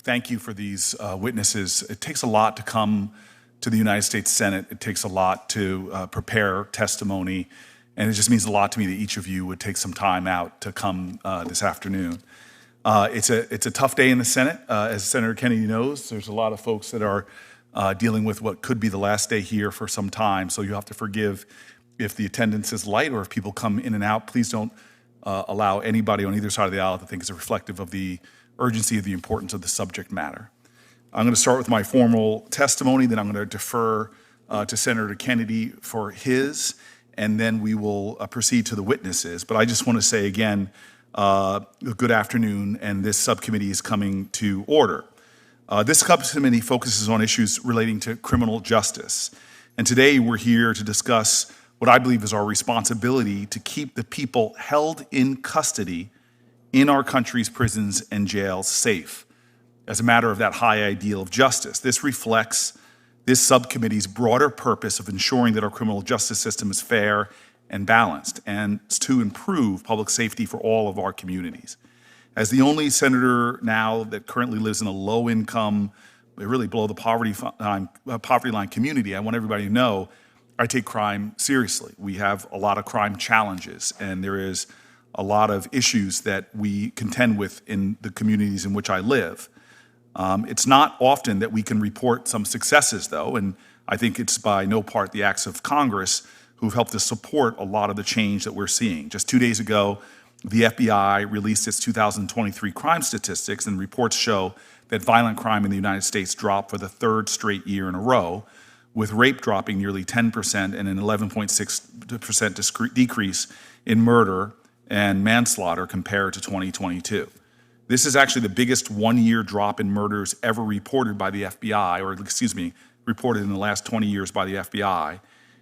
thank you for these witnesses. It takes a lot to come to the United States Senate. It takes a lot to prepare testimony, and it just means a lot to me that each of you would take some time out to come this afternoon. It's a tough day in the Senate. As Senator Kennedy knows, there's a lot of folks that are dealing with what could be the last day here for some time, so you have to forgive if the attendance is light or if people come in and out. Please don't allow anybody on either side of the aisle to think it's reflective of the urgency of the importance of the subject matter. I'm going to start with my formal testimony, then I'm going to defer to Senator Kennedy for his, and then we will proceed to the witnesses. But I just want to say again, good afternoon, and this subcommittee is coming to order. This subcommittee focuses on issues relating to criminal justice. And today we're here to discuss what I believe is our responsibility to keep the people held in custody in our country's prisons and jails safe as a matter of that high ideal of justice. This reflects this subcommittee's broader purpose of ensuring that our criminal justice system is fair and balanced and to improve public safety for all of our communities. As the only senator now that currently lives in a low-income, really below the poverty line community, I want everybody to know I take crime seriously. We have a lot of crime challenges, and there is a lot of issues that we contend with in the communities in which I live. It's not often that we can report some successes, though, and I think it's by no part the acts of Congress who've helped to support a lot of the change that we're seeing. Just 2 days ago, the FBI released its 2023 crime statistics, and reports show that violent crime in the United States dropped for the third straight year in a row, with rape dropping nearly 10% and an 11.6% decrease in murder and manslaughter compared to 2022. This is actually the biggest one-year drop in murders ever reported by the FBI, or reported in the last 20 years by the FBI.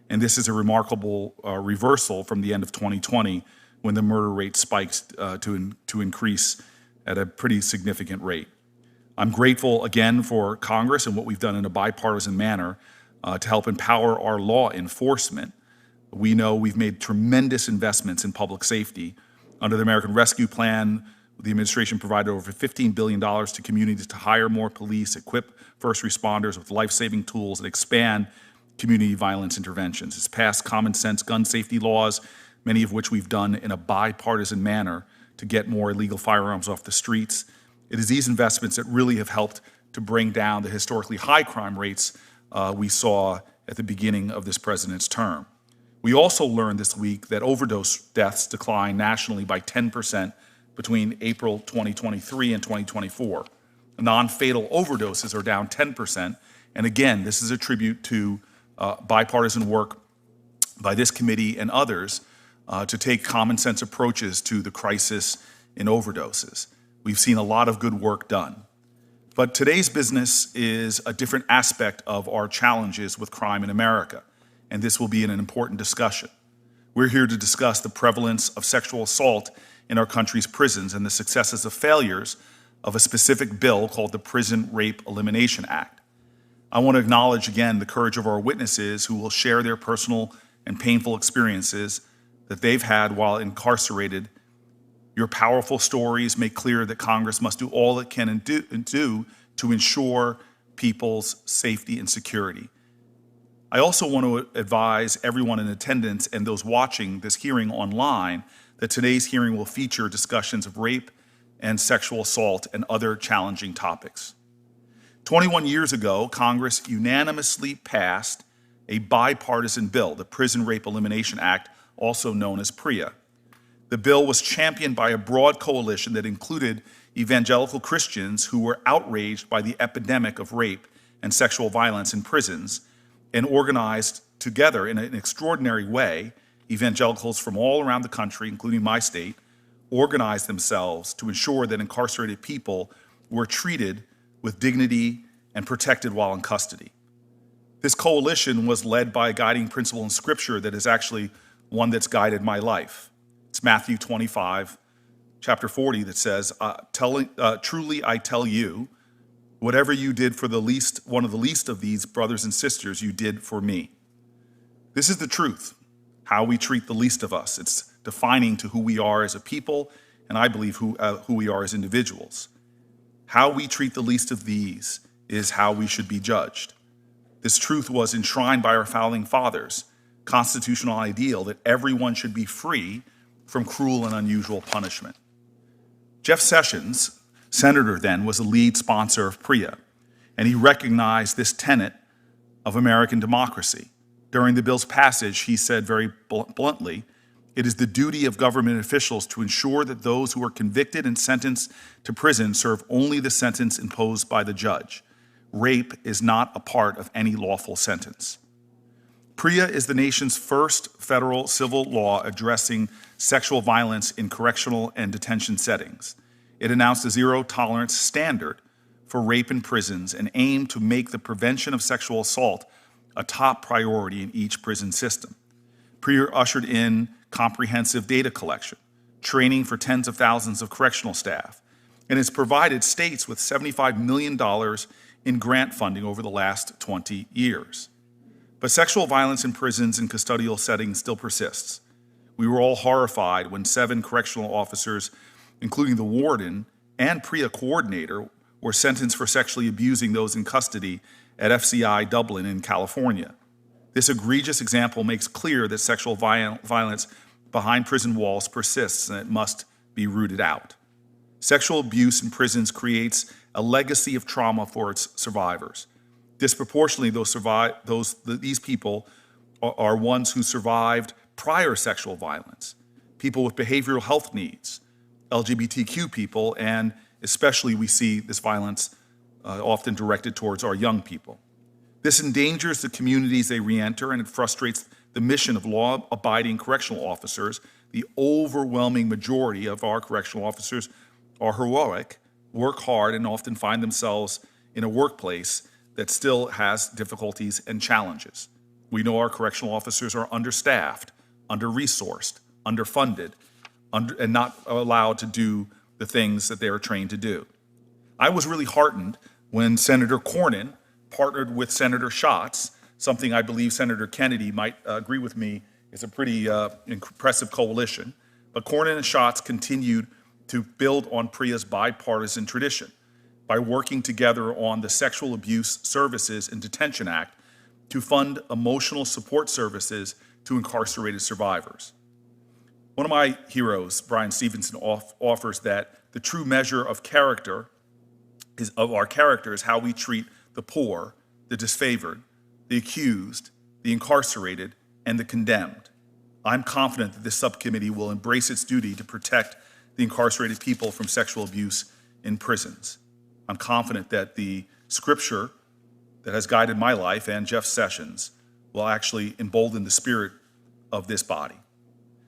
And this is a remarkable reversal from the end of 2020, when the murder rate spiked to increase at a pretty significant rate. I'm grateful again for Congress and what we've done in a bipartisan manner to help empower our law enforcement. We know we've made tremendous investments in public safety. Under the American Rescue Plan, the administration provided over $15 billion to communities to hire more police, equip first responders with life-saving tools, and expand community violence interventions. It's passed common sense gun safety laws, many of which we've done in a bipartisan manner to get more illegal firearms off the streets. It is these investments that really have helped to bring down the historically high crime rates we saw at the beginning of this president's term. We also learned this week that overdose deaths declined nationally by 10% between April 2023 and 2024. Non-fatal overdoses are down 10%. And again, this is a tribute to bipartisan work by this committee and others to take common sense approaches to the crisis in overdoses. We've seen a lot of good work done. But today's business is a different aspect of our challenges with crime in America, and this will be an important discussion. We're here to discuss the prevalence of sexual assault in our country's prisons and the successes of failures of a specific bill called the Prison Rape Elimination Act. I want to acknowledge again the courage of our witnesses who will share their personal and painful experiences that they've had while incarcerated. Your powerful stories make clear that Congress must do all it can and do to ensure people's safety and security. I also want to advise everyone in attendance and those watching this hearing online that today's hearing will feature discussions of rape and sexual assault and other challenging topics. 21 years ago, Congress unanimously passed a bipartisan bill, the Prison Rape Elimination Act, also known as PREA. The bill was championed by a broad coalition that included evangelical Christians who were outraged by the epidemic of rape and sexual violence in prisons, and organized together in an extraordinary way. Evangelicals from all around the country, including my state, organized themselves to ensure that incarcerated people were treated with dignity and protected while in custody. This coalition was led by a guiding principle in Scripture that is actually one that's guided my life. It's Matthew 25, chapter 40, that says, truly I tell you, whatever you did for one of the least of these brothers and sisters, you did for me. This is the truth, how we treat the least of us. It's defining to who we are as a people, and I believe who we are as individuals. How we treat the least of these is how we should be judged. This truth was enshrined by our founding fathers' constitutional ideal that everyone should be free from cruel and unusual punishment. Jeff Sessions, senator then, was a lead sponsor of PREA, and he recognized this tenet of American democracy. During the bill's passage, he said very bluntly, "It is the duty of government officials to ensure that those who are convicted and sentenced to prison serve only the sentence imposed by the judge. Rape is not a part of any lawful sentence." PREA is the nation's first federal civil law addressing sexual violence in correctional and detention settings. It announced a zero-tolerance standard for rape in prisons and aimed to make the prevention of sexual assault a top priority in each prison system. PREA ushered in comprehensive data collection, training for tens of thousands of correctional staff, and has provided states with $75 million in grant funding over the last 20 years. But sexual violence in prisons and custodial settings still persists. We were all horrified when 7 correctional officers, including the warden and PREA coordinator, were sentenced for sexually abusing those in custody at FCI Dublin in California. This egregious example makes clear that sexual violence behind prison walls persists and it must be rooted out. Sexual abuse in prisons creates a legacy of trauma for its survivors. Disproportionately, these people are ones who survived prior sexual violence, people with behavioral health needs, LGBTQ people, and especially we see this violence often directed towards our young people. This endangers the communities they re-enter, and it frustrates the mission of law-abiding correctional officers. The overwhelming majority of our correctional officers are heroic, work hard, and often find themselves in a workplace that still has difficulties and challenges. We know our correctional officers are understaffed, under-resourced, underfunded, and not allowed to do the things that they are trained to do. I was really heartened when Senator Cornyn partnered with Senator Schatz, something I believe Senator Kennedy might agree with me is a pretty impressive coalition. But Cornyn and Schatz continued to build on PREA's bipartisan tradition by working together on the Sexual Abuse Services and Detention Act to fund emotional support services to incarcerated survivors. One of my heroes, Bryan Stevenson, offers that the true measure of our character is how we treat the poor, the disfavored, the accused, the incarcerated, and the condemned. I'm confident that this subcommittee will embrace its duty to protect the incarcerated people from sexual abuse in prisons. I'm confident that the scripture that has guided my life and Jeff Sessions will actually embolden the spirit of this body.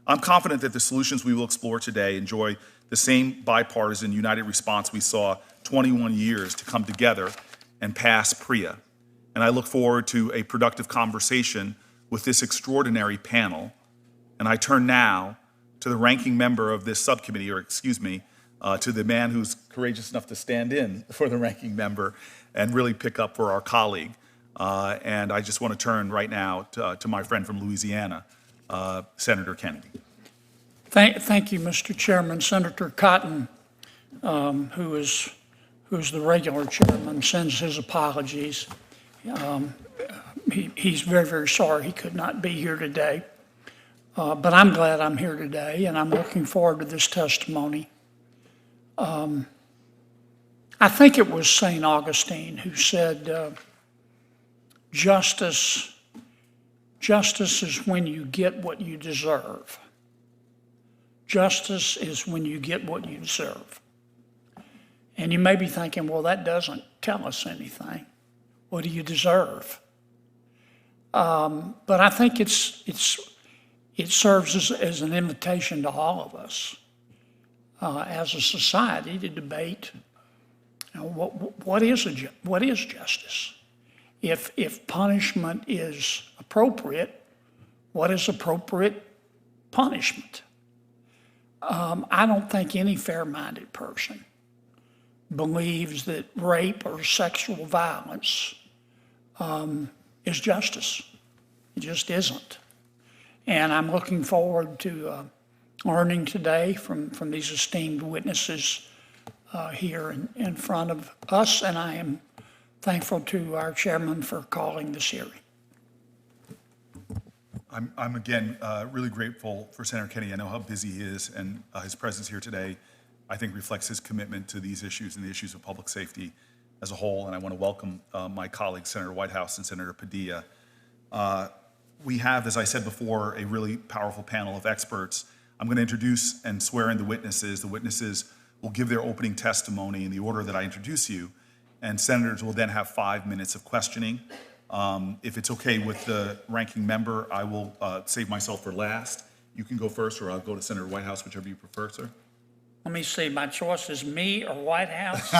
I'm confident that the solutions we will explore today enjoy the same bipartisan united response we saw 21 years to come together and pass PREA. And I look forward to a productive conversation with this extraordinary panel. And I turn now to the ranking member of this subcommittee, to the man who's courageous enough to stand in for the ranking member and really pick up for our colleague. And I just want to turn right now to my friend from Louisiana, Senator Kennedy. Thank you, Mr. Chairman. Senator Cotton, who's the regular chairman, sends his apologies. He's very, very sorry he could not be here today. But I'm glad I'm here today, and I'm looking forward to this testimony. I think it was St. Augustine who said, justice is when you get what you deserve. Justice is when you get what you deserve. And you may be thinking, well, that doesn't tell us anything. What do you deserve? But I think it serves as an invitation to all of us as a society to debate, what is justice? If punishment is appropriate, what is appropriate punishment? I don't think any fair-minded person believes that rape or sexual violence is justice. It just isn't. And I'm looking forward to learning today from these esteemed witnesses here in front of us, and I am thankful to our chairman for calling this hearing. I'm again really grateful for Senator Kennedy. I know how busy he is, and his presence here today, I think, reflects his commitment to these issues and the issues of public safety as a whole. And I want to welcome my colleagues, Senator Whitehouse and Senator Padilla. We have, as I said before, a really powerful panel of experts. I'm going to introduce and swear in the witnesses. The witnesses will give their opening testimony in the order that I introduce you, and senators will then have 5 minutes of questioning. If it's okay with the ranking member, I will save myself for last. You can go first, or I'll go to Senator Whitehouse, whichever you prefer, sir. Let me see, my choice is me or White House,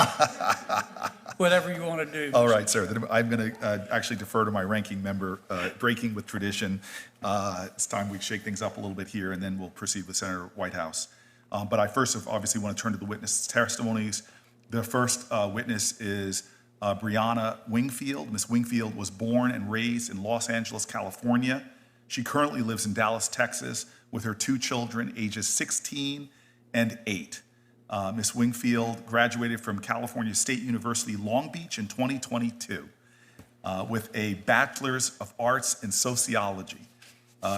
whatever you want to do. All right, sir. Then I'm going to actually defer to my ranking member, breaking with tradition. It's time we shake things up a little bit here, and then we'll proceed with Senator Whitehouse. But I first obviously want to turn to the witness testimonies. The first witness is Breane Wingfield. Ms. Wingfield was born and raised in Los Angeles, California. She currently lives in Dallas, Texas, with her 2 children, ages 16 and 8. Ms. Wingfield graduated from California State University, Long Beach in 2022 with a Bachelor's of Arts in Sociology.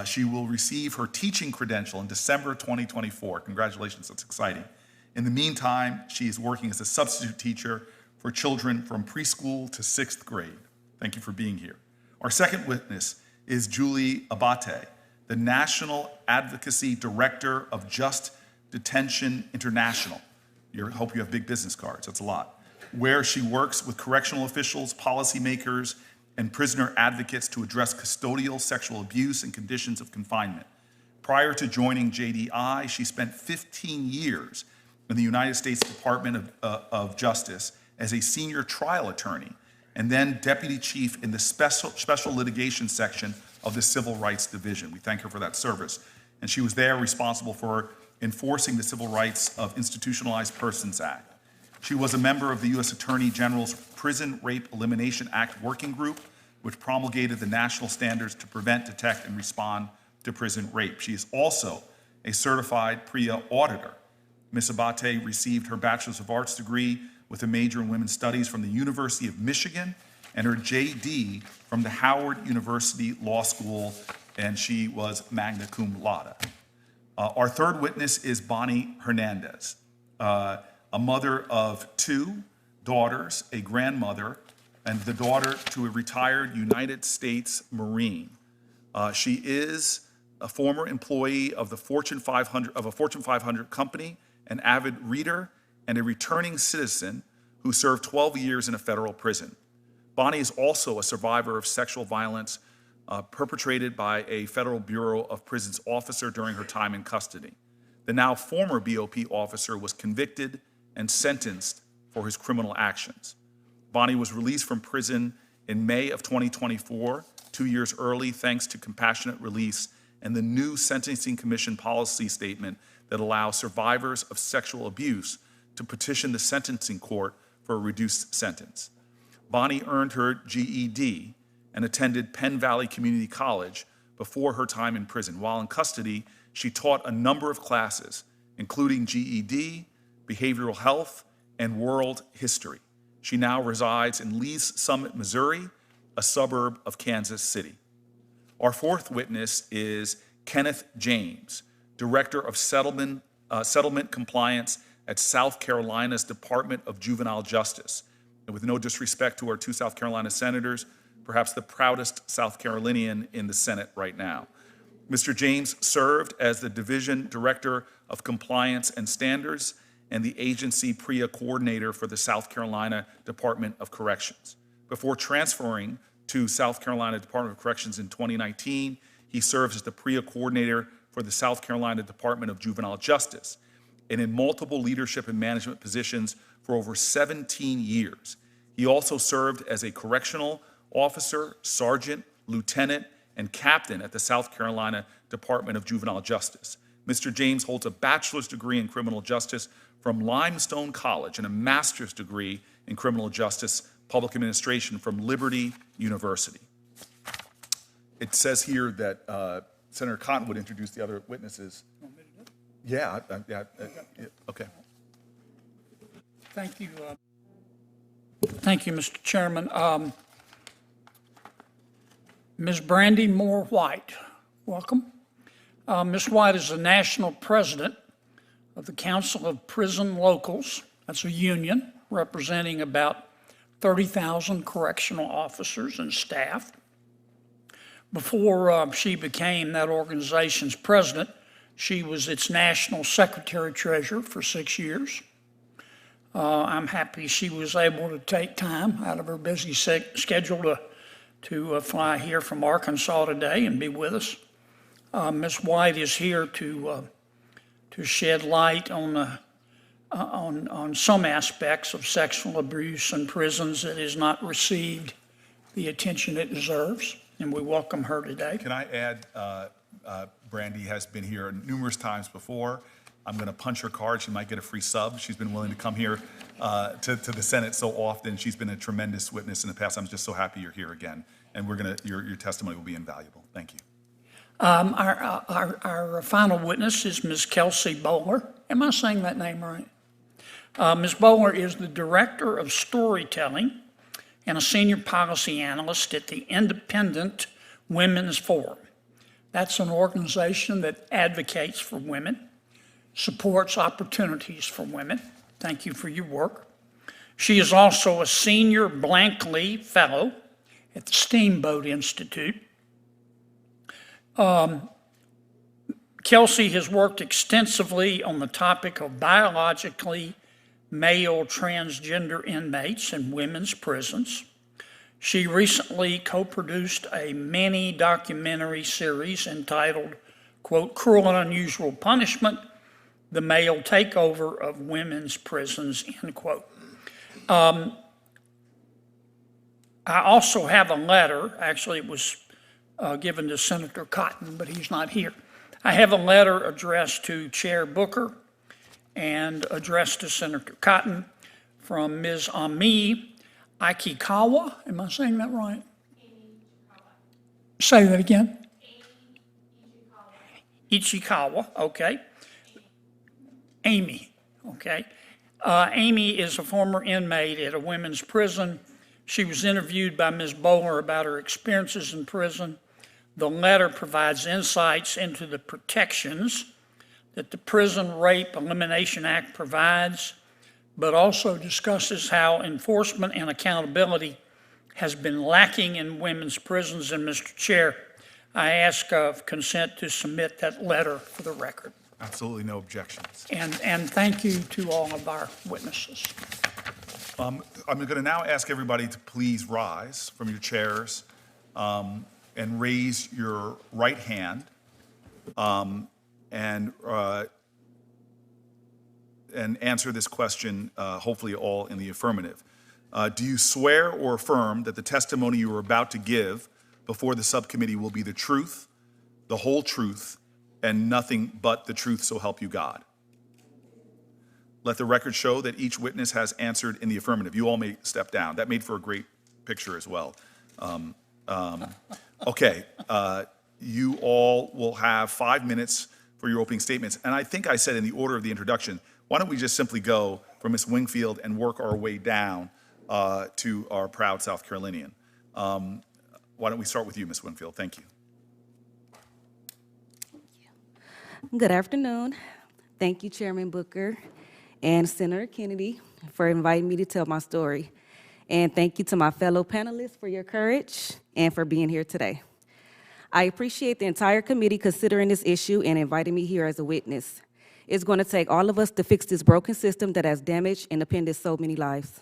She will receive her teaching credential in December 2024. Congratulations, that's exciting. In the meantime, she is working as a substitute teacher for children from preschool to 6th grade. Thank you for being here. Our second witness is Julie Abbate, the National Advocacy Director of Just Detention International. Hope you have big business cards, that's a lot. Where she works with correctional officials, policymakers, and prisoner advocates to address custodial sexual abuse and conditions of confinement. Prior to joining JDI, she spent 15 years in the United States Department of Justice as a senior trial attorney, and then deputy chief in the special litigation section of the Civil Rights Division. We thank her for that service. And she was there responsible for enforcing the Civil Rights of Institutionalized Persons Act. She was a member of the U.S. Attorney General's Prison Rape Elimination Act Working Group, which promulgated the national standards to prevent, detect, and respond to prison rape. She is also a certified PREA auditor. Ms. Abbate received her Bachelor's of Arts degree with a major in Women's Studies from the University of Michigan and her JD from the Howard University Law School, and she was magna cum laude. Our third witness is Bonnie Hernandez, a mother of 2 daughters, a grandmother, and the daughter to a retired United States Marine. She is a former employee of a Fortune 500 company, an avid reader, and a returning citizen who served 12 years in a federal prison. Bonnie is also a survivor of sexual violence perpetrated by a Federal Bureau of Prisons officer during her time in custody. The now former BOP officer was convicted and sentenced for his criminal actions. Bonnie was released from prison in May of 2024, 2 years early, thanks to compassionate release and the new Sentencing Commission policy statement that allows survivors of sexual abuse to petition the sentencing court for a reduced sentence. Bonnie earned her GED and attended Penn Valley Community College before her time in prison. While in custody, she taught a number of classes, including GED, behavioral health, and world history. She now resides in Lee's Summit, Missouri, a suburb of Kansas City. Our fourth witness is Kenneth James, Director of Settlement Compliance at South Carolina's Department of Juvenile Justice. And with no disrespect to our 2 South Carolina senators, perhaps the proudest South Carolinian in the Senate right now. Mr. James served as the Division Director of Compliance and Standards and the agency PREA coordinator for the South Carolina Department of Corrections. Before transferring to South Carolina Department of Corrections in 2019, he served as the PREA coordinator for the South Carolina Department of Juvenile Justice and in multiple leadership and management positions for over 17 years. He also served as a correctional officer, sergeant, lieutenant, and captain at the South Carolina Department of Juvenile Justice. Mr. James holds a bachelor's degree in criminal justice from Limestone College and a master's degree in criminal justice, public administration from Liberty University. It says here that Senator Cotton would introduce the other witnesses. Yeah, okay. Thank you. Thank you, Mr. Chairman. Ms. Brandy Moore-White, welcome. Ms. White is the national president of the Council of Prison Locals. That's a union representing about 30,000 correctional officers and staff. Before she became that organization's president, she was its national secretary-treasurer for 6 years. I'm happy she was able to take time out of her busy schedule to fly here from Arkansas today and be with us. Ms. White is here to shed light on some aspects of sexual abuse in prisons that has not received the attention it deserves, and we welcome her today. Can I add, Brandy has been here numerous times before. I'm going to punch her card. She might get a free sub. She's been willing to come here to the Senate so often. She's been a tremendous witness in the past. I'm just so happy you're here again, and your testimony will be invaluable. Thank you. Our final witness is Ms. Kelsey Bolar. Am I saying that name right? Ms. Bolar is the Director of Storytelling and a Senior Policy Analyst at the Independent Women's Forum. That's an organization that advocates for women, supports opportunities for women. Thank you for your work. She is also a Senior Blankley Fellow at the Steamboat Institute. Kelsey has worked extensively on the topic of biologically male transgender inmates in women's prisons. She recently co-produced a mini documentary series entitled, quote, "Cruel and Unusual Punishment, the Male Takeover of Women's Prisons," end quote. I also have a letter, actually it was given to Senator Cotton, but he's not here. I have a letter addressed to Chair Booker and addressed to Senator Cotton from Ms. Ami Ikikawa. Am I saying that right? Say that again. Ichikawa, okay. Amy, okay. Amy is a former inmate at a women's prison. She was interviewed by Ms. Bolar about her experiences in prison. The letter provides insights into the protections that the Prison Rape Elimination Act provides, but also discusses how enforcement and accountability has been lacking in women's prisons. And Mr. Chair, I ask of consent to submit that letter for the record. Absolutely no objections. And thank you to all of our witnesses. I'm going to now ask everybody to please rise from your chairs and raise your right hand and answer this question, hopefully all in the affirmative. Do you swear or affirm that the testimony you are about to give before the subcommittee will be the truth, the whole truth, and nothing but the truth, so help you God? Let the record show that each witness has answered in the affirmative. You all may step down. That made for a great picture as well. Okay, you all will have 5 minutes for your opening statements. And I think I said in the order of the introduction, why don't we just simply go from Ms. Wingfield and work our way down to our proud South Carolinian. Why don't we start with you, Ms. Wingfield? Thank you. Good afternoon. Thank you, Chairman Booker and Senator Kennedy, for inviting me to tell my story. And thank you to my fellow panelists for your courage and for being here today. I appreciate the entire committee considering this issue and inviting me here as a witness. It's going to take all of us to fix this broken system that has damaged and appended so many lives.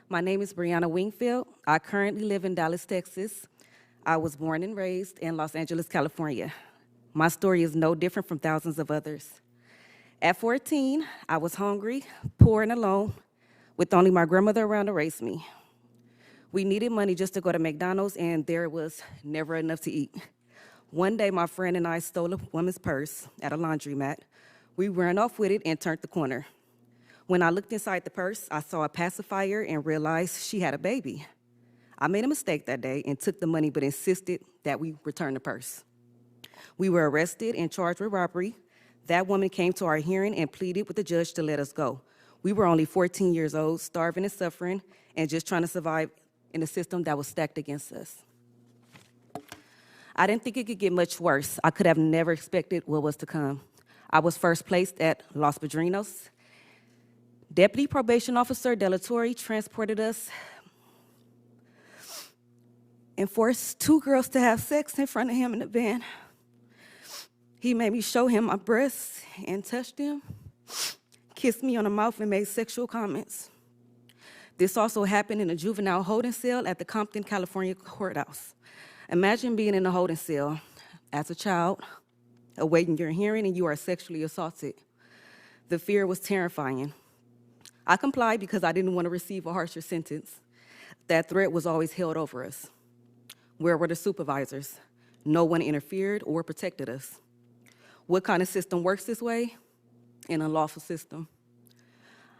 My name is Breane Wingfield. I currently live in Dallas, Texas. I was born and raised in Los Angeles, California. My story is no different from thousands of others. At 14, I was hungry, poor, and alone, with only my grandmother around to raise me. We needed money just to go to McDonald's, and there was never enough to eat. One day, my friend and I stole a woman's purse at a laundromat. We ran off with it and turned the corner. When I looked inside the purse, I saw a pacifier and realized she had a baby. I made a mistake that day and took the money, but insisted that we return the purse. We were arrested and charged with robbery. That woman came to our hearing and pleaded with the judge to let us go. We were only 14 years old, starving and suffering, and just trying to survive in a system that was stacked against us. I didn't think it could get much worse. I could have never expected what was to come. I was first placed at Los Padrinos. Deputy Probation Officer Delatorre transported us and forced 2 girls to have sex in front of him in the van. He made me show him my breasts and touched them, kissed me on the mouth, and made sexual comments. This also happened in a juvenile holding cell at the Compton, California courthouse. Imagine being in a holding cell as a child, awaiting your hearing, and you are sexually assaulted. The fear was terrifying. I complied because I didn't want to receive a harsher sentence. That threat was always held over us. Where were the supervisors? No one interfered or protected us. What kind of system works this way? An unlawful system.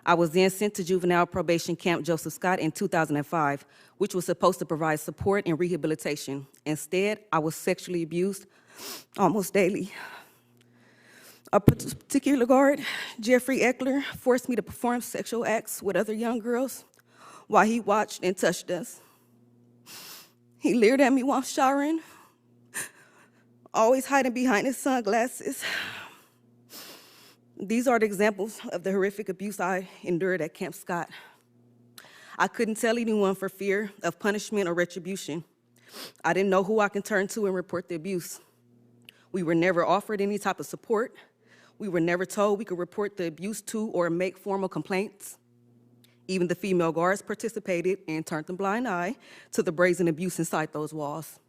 I was then sent to juvenile probation camp Joseph Scott in 2005, which was supposed to provide support and rehabilitation. Instead, I was sexually abused almost daily. A particular guard, Jeffrey Eckler, forced me to perform sexual acts with other young girls while he watched and touched us. He leered at me while showering, always hiding behind his sunglasses. These are the examples of the horrific abuse I endured at Camp Scott. I couldn't tell anyone for fear of punishment or retribution. I didn't know who I can turn to and report the abuse. We were never offered any type of support. We were never told we could report the abuse to or make formal complaints. Even the female guards participated and turned a blind eye to the brazen abuse inside those walls.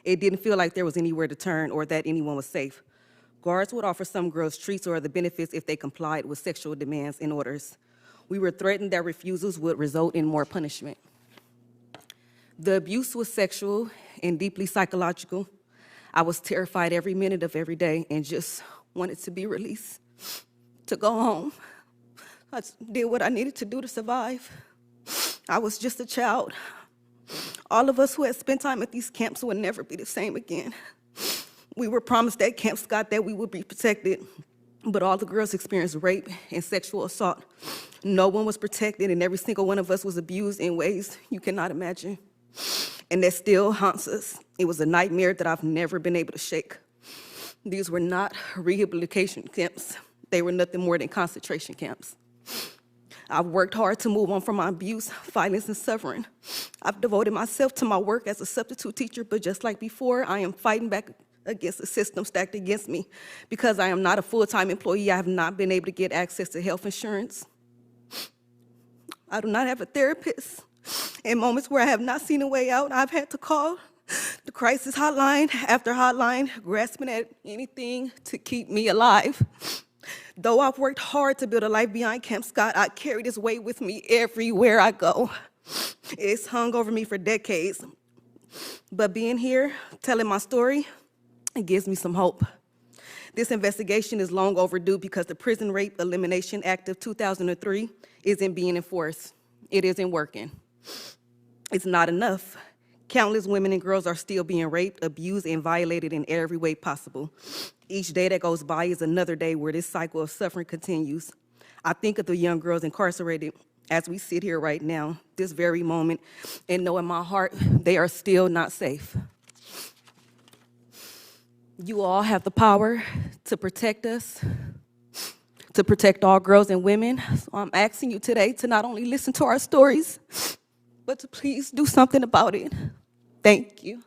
It didn't feel like there was anywhere to turn or that anyone was safe. Guards would offer some girls treats or other benefits if they complied with sexual demands and orders. We were threatened that refusals would result in more punishment. The abuse was sexual and deeply psychological. I was terrified every minute of every day and just wanted to be released, to go home. I did what I needed to do to survive. I was just a child. All of us who had spent time at these camps would never be the same again. We were promised at Camp Scott that we would be protected, but all the girls experienced rape and sexual assault. No one was protected, and every single one of us was abused in ways you cannot imagine. And that still haunts us. It was a nightmare that I've never been able to shake. These were not rehabilitation camps. They were nothing more than concentration camps. I've worked hard to move on from my abuse, violence, and suffering. I've devoted myself to my work as a substitute teacher, but just like before, I am fighting back against the system stacked against me. Because I am not a full-time employee, I have not been able to get access to health insurance. I do not have a therapist. In moments where I have not seen a way out, I've had to call the crisis hotline after hotline, grasping at anything to keep me alive. Though I've worked hard to build a life beyond Camp Scott, I carry this weight with me everywhere I go. It's hung over me for decades. But being here, telling my story, it gives me some hope. This investigation is long overdue because the Prison Rape Elimination Act of 2003 isn't being enforced. It isn't working. It's not enough. Countless women and girls are still being raped, abused, and violated in every way possible. Each day that goes by is another day where this cycle of suffering continues. I think of the young girls incarcerated as we sit here right now, this very moment, and know in my heart they are still not safe. You all have the power to protect us, to protect all girls and women. So I'm asking you today to not only listen to our stories, but to please do something about it. Thank you.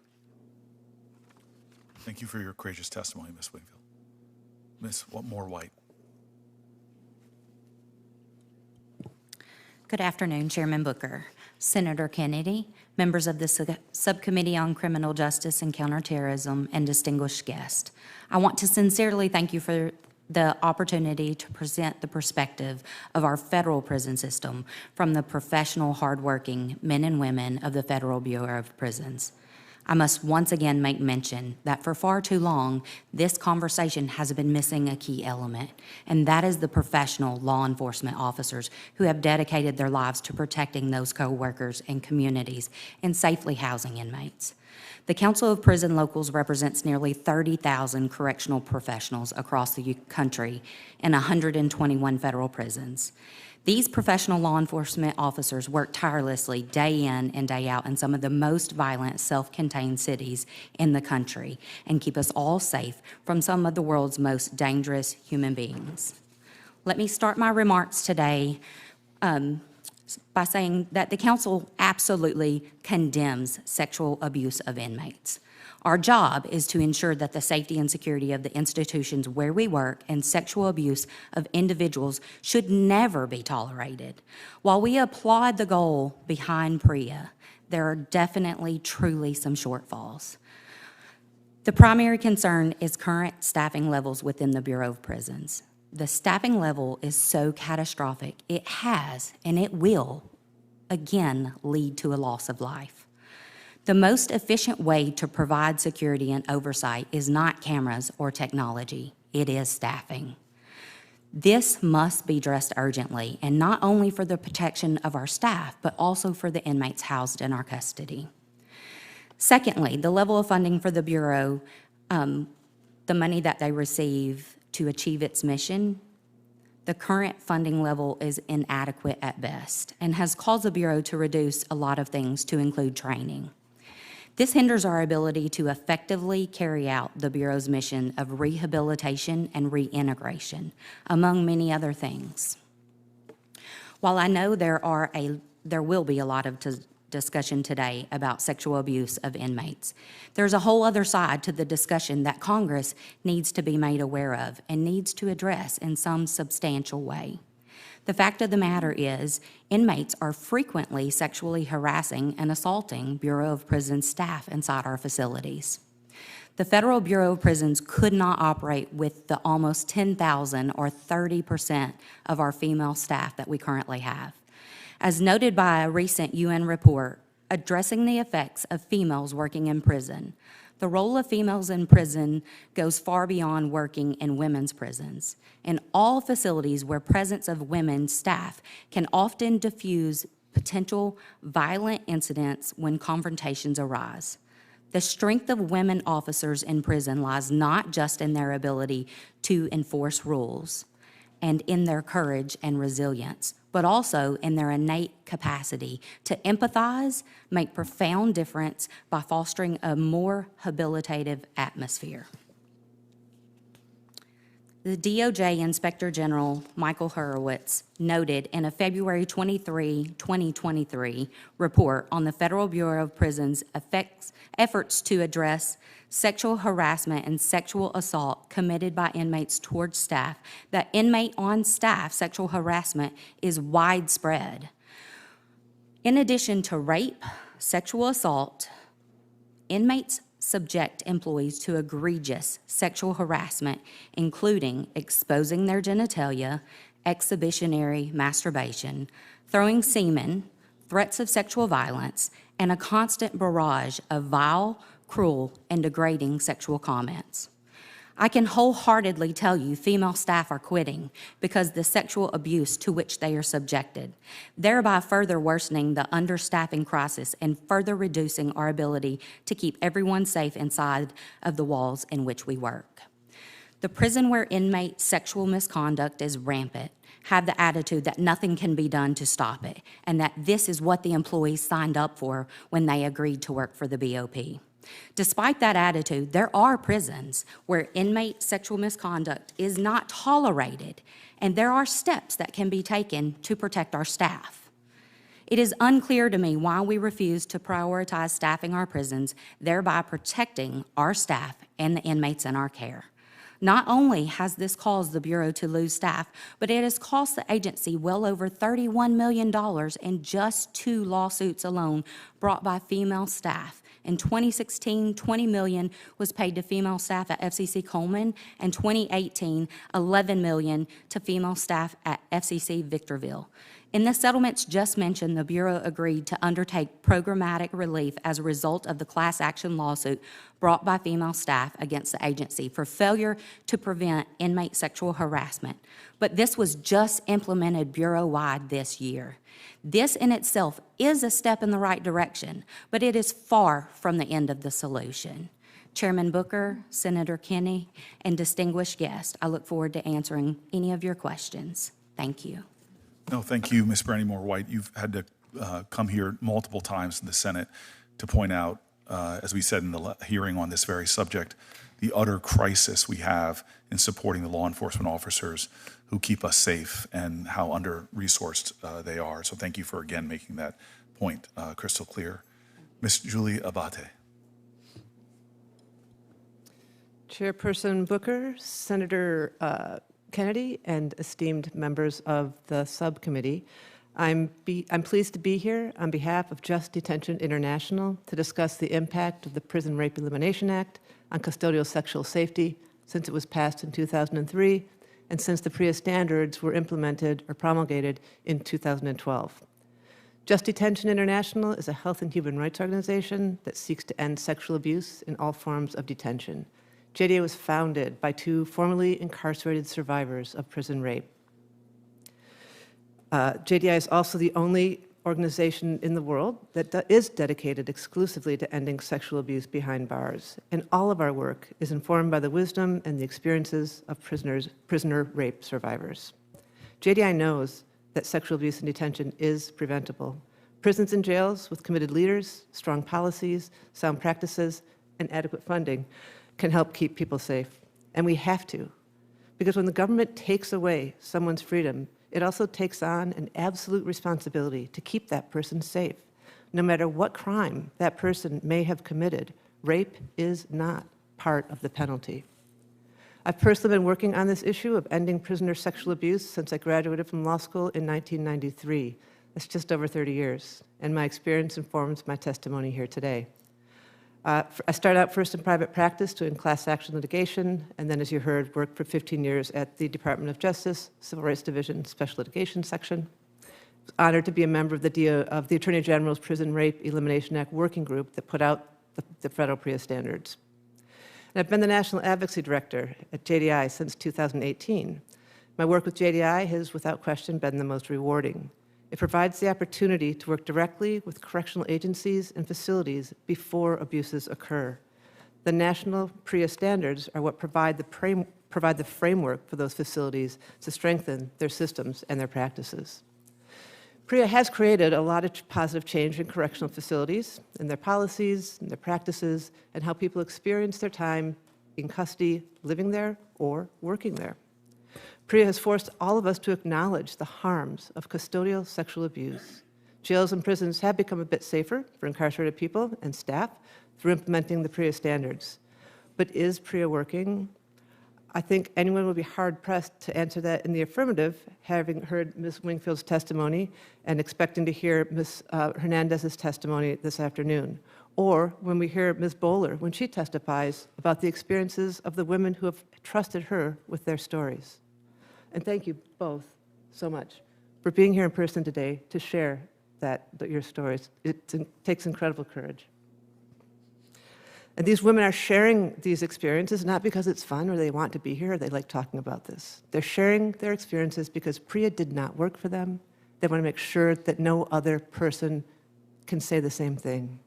Thank you for your courageous testimony, Ms. Wingfield. Ms. White. Good afternoon, Chairman Booker, Senator Kennedy, members of the Subcommittee on Criminal Justice and Counterterrorism, and distinguished guests. I want to sincerely thank you for the opportunity to present the perspective of our federal prison system from the professional, hardworking men and women of the Federal Bureau of Prisons. I must once again make mention that for far too long, this conversation has been missing a key element, and that is the professional law enforcement officers who have dedicated their lives to protecting those co-workers and communities and safely housing inmates. The Council of Prison Locals represents nearly 30,000 correctional professionals across the country in 121 federal prisons. These professional law enforcement officers work tirelessly day in and day out in some of the most violent, self-contained cities in the country and keep us all safe from some of the world's most dangerous human beings. Let me start my remarks today by saying that the Council absolutely condemns sexual abuse of inmates. Our job is to ensure that the safety and security of the institutions where we work and sexual abuse of individuals should never be tolerated. While we applaud the goal behind PREA, there are definitely truly some shortfalls. The primary concern is current staffing levels within the Bureau of Prisons. The staffing level is so catastrophic, it has and it will, again, lead to a loss of life. The most efficient way to provide security and oversight is not cameras or technology, it is staffing. This must be addressed urgently, and not only for the protection of our staff, but also for the inmates housed in our custody. Secondly, the level of funding for the Bureau, the money that they receive to achieve its mission, the current funding level is inadequate at best and has caused the Bureau to reduce a lot of things to include training. This hinders our ability to effectively carry out the Bureau's mission of rehabilitation and reintegration, among many other things. While I know there will be a lot of discussion today about sexual abuse of inmates, there's a whole other side to the discussion that Congress needs to be made aware of and needs to address in some substantial way. The fact of the matter is, inmates are frequently sexually harassing and assaulting Bureau of Prisons staff inside our facilities. The Federal Bureau of Prisons could not operate with the almost 10,000 or 30% of our female staff that we currently have. As noted by a recent UN report addressing the effects of females working in prison, the role of females in prison goes far beyond working in women's prisons. In all facilities where presence of women staff can often diffuse potential violent incidents when confrontations arise. The strength of women officers in prison lies not just in their ability to enforce rules and in their courage and resilience, but also in their innate capacity to empathize, make profound difference by fostering a more habilitative atmosphere. The DOJ Inspector General Michael Horowitz noted in a February 23, 2023 report on the Federal Bureau of Prisons' efforts to address sexual harassment and sexual assault committed by inmates towards staff, that inmate-on-staff sexual harassment is widespread. In addition to rape, sexual assault, inmates subject employees to egregious sexual harassment, including exposing their genitalia, exhibitionary masturbation, throwing semen, threats of sexual violence, and a constant barrage of vile, cruel, and degrading sexual comments. I can wholeheartedly tell you female staff are quitting because the sexual abuse to which they are subjected, thereby further worsening the understaffing crisis and further reducing our ability to keep everyone safe inside of the walls in which we work. The prison where inmate sexual misconduct is rampant have the attitude that nothing can be done to stop it, and that this is what the employees signed up for when they agreed to work for the BOP. Despite that attitude, there are prisons where inmate sexual misconduct is not tolerated, and there are steps that can be taken to protect our staff. It is unclear to me why we refuse to prioritize staffing our prisons, thereby protecting our staff and the inmates in our care. Not only has this caused the Bureau to lose staff, but it has cost the agency well over $31 million in just 2 lawsuits alone brought by female staff. In 2016, $20 million was paid to female staff at FCC Coleman, and 2018, $11 million to female staff at FCC Victorville. In the settlements just mentioned, the Bureau agreed to undertake programmatic relief as a result of the class action lawsuit brought by female staff against the agency for failure to prevent inmate sexual harassment. But this was just implemented Bureau-wide this year. This in itself is a step in the right direction, but it is far from the end of the solution. Chairman Booker, Senator Kennedy, and distinguished guests, I look forward to answering any of your questions. Thank you. No, thank you, Ms. Brandy Moore-White. You've had to come here multiple times in the Senate to point out, as we said in the hearing on this very subject, the utter crisis we have in supporting the law enforcement officers who keep us safe and how under-resourced they are. So thank you for, again, making that point crystal clear. Ms. Julie Abbate. Chairperson Booker, Senator Kennedy, and esteemed members of the subcommittee, I'm pleased to be here on behalf of Just Detention International to discuss the impact of the Prison Rape Elimination Act on custodial sexual safety since it was passed in 2003 and since the PREA standards were implemented or promulgated in 2012. Just Detention International is a health and human rights organization that seeks to end sexual abuse in all forms of detention. JDA was founded by two formerly incarcerated survivors of prison rape. JDI is also the only organization in the world that is dedicated exclusively to ending sexual abuse behind bars, and all of our work is informed by the wisdom and the experiences of prisoner rape survivors. JDI knows that sexual abuse in detention is preventable. Prisons and jails with committed leaders, strong policies, sound practices, and adequate funding can help keep people safe. And we have to, because when the government takes away someone's freedom, it also takes on an absolute responsibility to keep that person safe. No matter what crime that person may have committed, rape is not part of the penalty. I've personally been working on this issue of ending prisoner sexual abuse since I graduated from law school in 1993. That's just over 30 years, and my experience informs my testimony here today. I started out first in private practice doing class action litigation, and then, as you heard, worked for 15 years at the Department of Justice, Civil Rights Division, Special Litigation Section. I was honored to be a member of the Attorney General's Prison Rape Elimination Act Working Group that put out the federal PREA standards. And I've been the National Advocacy Director at JDI since 2018. My work with JDI has, without question, been the most rewarding. It provides the opportunity to work directly with correctional agencies and facilities before abuses occur. The national PREA standards are what provide the framework for those facilities to strengthen their systems and their practices. PREA has created a lot of positive change in correctional facilities, in their policies, in their practices, and how people experience their time in custody, living there or working there. PREA has forced all of us to acknowledge the harms of custodial sexual abuse. Jails and prisons have become a bit safer for incarcerated people and staff through implementing the PREA standards. But is PREA working? I think anyone would be hard-pressed to answer that in the affirmative, having heard Ms. Wingfield's testimony and expecting to hear Ms. Hernandez's testimony this afternoon, or when we hear Ms. Bolar when she testifies about the experiences of the women who have trusted her with their stories. And thank you both so much for being here in person today to share your stories. It takes incredible courage. And these women are sharing these experiences not because it's fun or they want to be here or they like talking about this. They're sharing their experiences because PREA did not work for them. They want to make sure that no other person can say the same thing.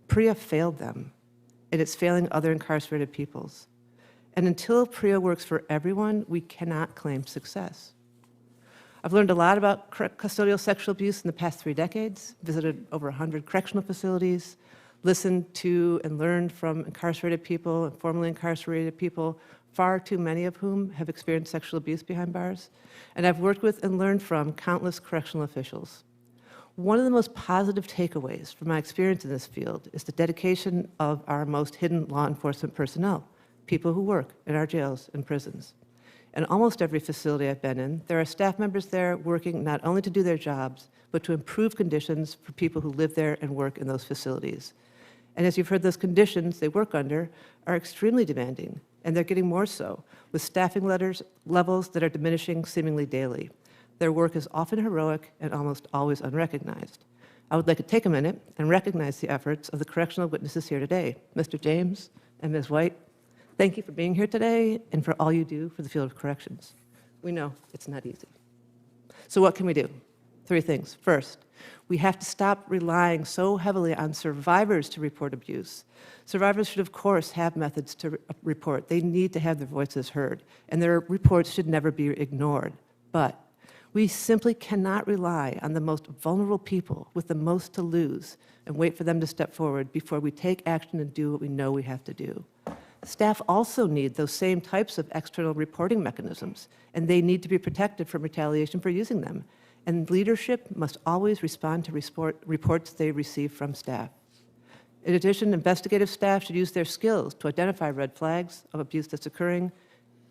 PREA failed them, and it's failing other incarcerated peoples. And until PREA works for everyone, we cannot claim success. I've learned a lot about custodial sexual abuse in the past 3 decades, visited over 100 correctional facilities, listened to and learned from incarcerated people and formerly incarcerated people, far too many of whom have experienced sexual abuse behind bars. And I've worked with and learned from countless correctional officials. One of the most positive takeaways from my experience in this field is the dedication of our most hidden law enforcement personnel, people who work in our jails and prisons. In almost every facility I've been in, there are staff members there working not only to do their jobs, but to improve conditions for people who live there and work in those facilities. And as you've heard, those conditions they work under are extremely demanding, and they're getting more so, with staffing levels that are diminishing seemingly daily. Their work is often heroic and almost always unrecognized. I would like to take a minute and recognize the efforts of the correctional witnesses here today, Mr. James and Ms. White. Thank you for being here today and for all you do for the field of corrections. We know it's not easy. So what can we do? 3 things. First, we have to stop relying so heavily on survivors to report abuse. Survivors should, of course, have methods to report. They need to have their voices heard, and their reports should never be ignored. But we simply cannot rely on the most vulnerable people with the most to lose and wait for them to step forward before we take action and do what we know we have to do. Staff also need those same types of external reporting mechanisms, and they need to be protected from retaliation for using them. And leadership must always respond to reports they receive from staff. In addition, investigative staff should use their skills to identify red flags of abuse that's occurring.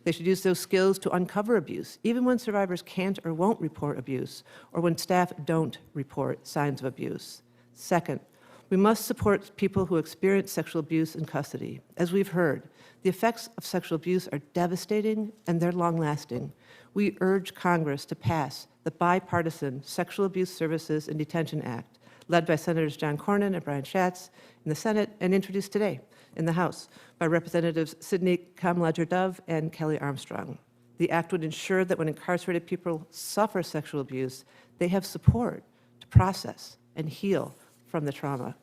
They should use those skills to uncover abuse, even when survivors can't or won't report abuse, or when staff don't report signs of abuse. Second, we must support people who experience sexual abuse in custody. As we've heard, the effects of sexual abuse are devastating and they're long-lasting. We urge Congress to pass the bipartisan Sexual Abuse Services in Detention Act, led by Senators John Cornyn and Brian Schatz in the Senate and introduced today in the House by Representatives Sidney Kamlager-Dove and Kelly Armstrong. The act would ensure that when incarcerated people suffer sexual abuse, they have support to process and heal from the trauma.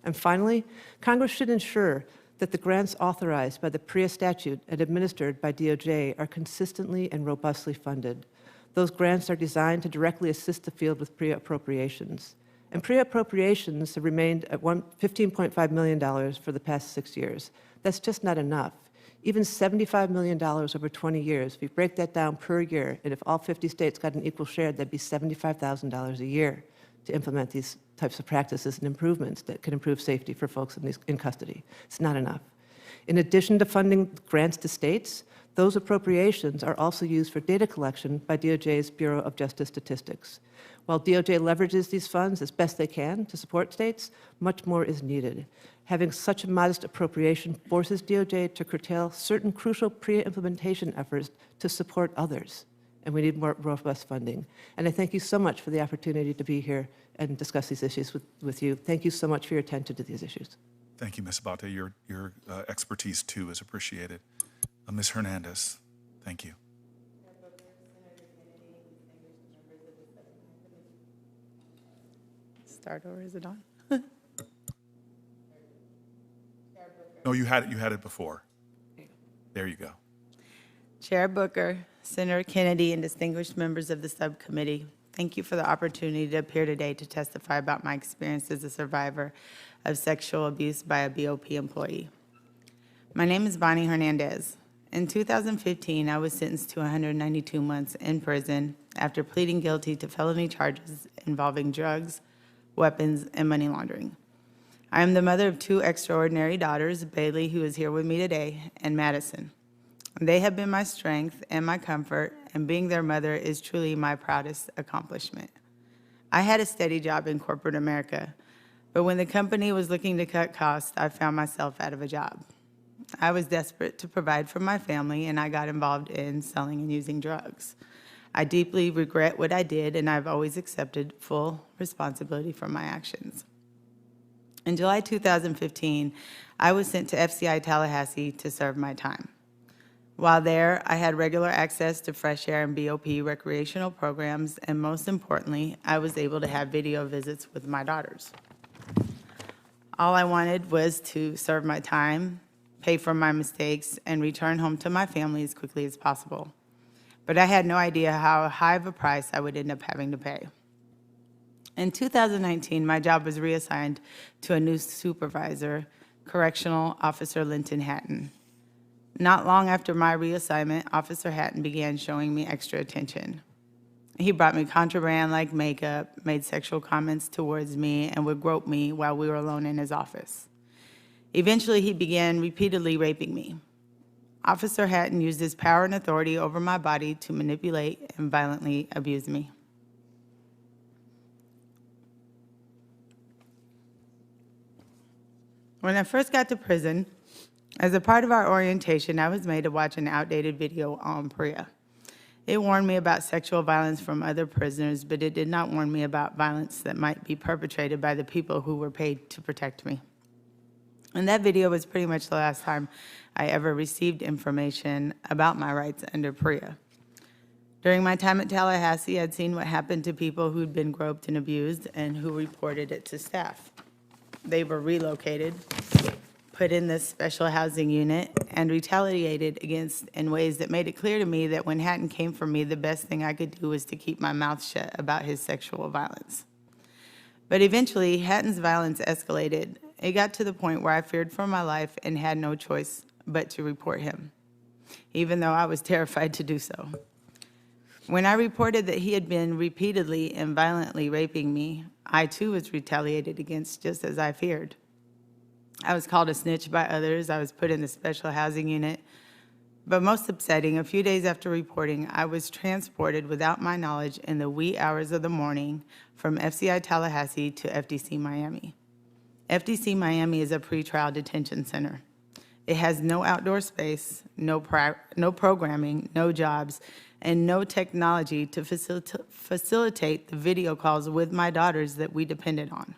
And finally, Congress should ensure that the grants authorized by the PREA statute and administered by DOJ are consistently and robustly funded. Those grants are designed to directly assist the field with PREA appropriations. And PREA appropriations have remained at $15.5 million for the past 6 years. That's just not enough. Even $75 million over 20 years, if you break that down per year, and if all 50 states got an equal share, that'd be $75,000 a year to implement these types of practices and improvements that can improve safety for folks in custody. It's not enough. In addition to funding grants to states, those appropriations are also used for data collection by DOJ's Bureau of Justice Statistics. While DOJ leverages these funds as best they can to support states, much more is needed. Having such a modest appropriation forces DOJ to curtail certain crucial PREA implementation efforts to support others, and we need more robust funding. And I thank you so much for the opportunity to be here and discuss these issues with you. Thank you so much for your attention to these issues. Thank you, Ms. Abbate. Your expertise, too, is appreciated. Ms. Hernandez, thank you. Start or is it on? No, you had it before. There you go. Chair Booker, Senator Kennedy, and distinguished members of the subcommittee, thank you for the opportunity to appear today to testify about my experience as a survivor of sexual abuse by a BOP employee. My name is Bonnie Hernandez. In 2015, I was sentenced to 192 months in prison after pleading guilty to felony charges involving drugs, weapons, and money laundering. I am the mother of 2 extraordinary daughters, Bailey, who is here with me today, and Madison. They have been my strength and my comfort, and being their mother is truly my proudest accomplishment. I had a steady job in corporate America, but when the company was looking to cut costs, I found myself out of a job. I was desperate to provide for my family, and I got involved in selling and using drugs. I deeply regret what I did, and I've always accepted full responsibility for my actions. In July 2015, I was sent to FCI Tallahassee to serve my time. While there, I had regular access to fresh air and BOP recreational programs, and most importantly, I was able to have video visits with my daughters. All I wanted was to serve my time, pay for my mistakes, and return home to my family as quickly as possible. But I had no idea how high of a price I would end up having to pay. In 2019, my job was reassigned to a new supervisor, Correctional Officer Linton Hatton. Not long after my reassignment, Officer Hatton began showing me extra attention. He brought me contraband like makeup, made sexual comments towards me, and would grope me while we were alone in his office. Eventually, he began repeatedly raping me. Officer Hatton used his power and authority over my body to manipulate and violently abuse me. When I first got to prison, as a part of our orientation, I was made to watch an outdated video on PREA. It warned me about sexual violence from other prisoners, but it did not warn me about violence that might be perpetrated by the people who were paid to protect me. And that video was pretty much the last time I ever received information about my rights under PREA. During my time at Tallahassee, I'd seen what happened to people who'd been groped and abused and who reported it to staff. They were relocated, put in this special housing unit, and retaliated against in ways that made it clear to me that when Hatton came for me, the best thing I could do was to keep my mouth shut about his sexual violence. But eventually, Hatton's violence escalated. It got to the point where I feared for my life and had no choice but to report him, even though I was terrified to do so. When I reported that he had been repeatedly and violently raping me, I too was retaliated against, just as I feared. I was called a snitch by others. I was put in the special housing unit. But most upsetting, a few days after reporting, I was transported without my knowledge in the wee hours of the morning from FCI Tallahassee to FDC Miami. FDC Miami is a pretrial detention center. It has no outdoor space, no programming, no jobs, and no technology to facilitate the video calls with my daughters that we depended on.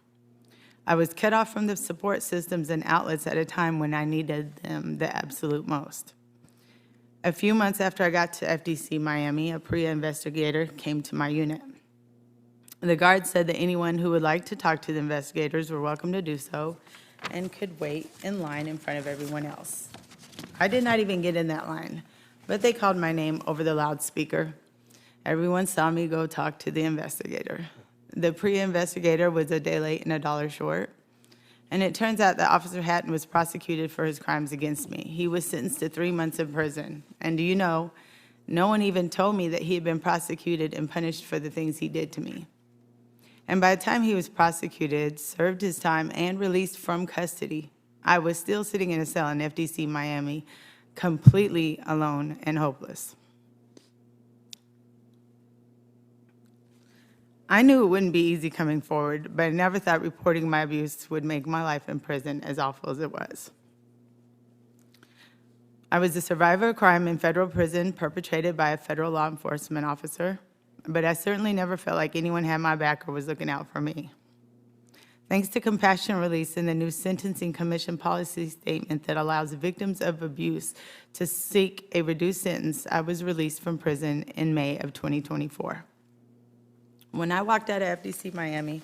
I was cut off from the support systems and outlets at a time when I needed them the absolute most. A few months after I got to FDC Miami, a PREA investigator came to my unit. The guard said that anyone who would like to talk to the investigators were welcome to do so and could wait in line in front of everyone else. I did not even get in that line, but they called my name over the loudspeaker. Everyone saw me go talk to the investigator. The PREA investigator was a day late and $1 short. And it turns out that Officer Hatton was prosecuted for his crimes against me. He was sentenced to 3 months in prison. And do you know, no one even told me that he had been prosecuted and punished for the things he did to me. And by the time he was prosecuted, served his time, and released from custody, I was still sitting in a cell in FDC Miami, completely alone and hopeless. I knew it wouldn't be easy coming forward, but I never thought reporting my abuse would make my life in prison as awful as it was. I was a survivor of crime in federal prison perpetrated by a federal law enforcement officer, but I certainly never felt like anyone had my back or was looking out for me. Thanks to compassion release and the new Sentencing Commission policy statement that allows victims of abuse to seek a reduced sentence, I was released from prison in May of 2024. When I walked out of FDC Miami,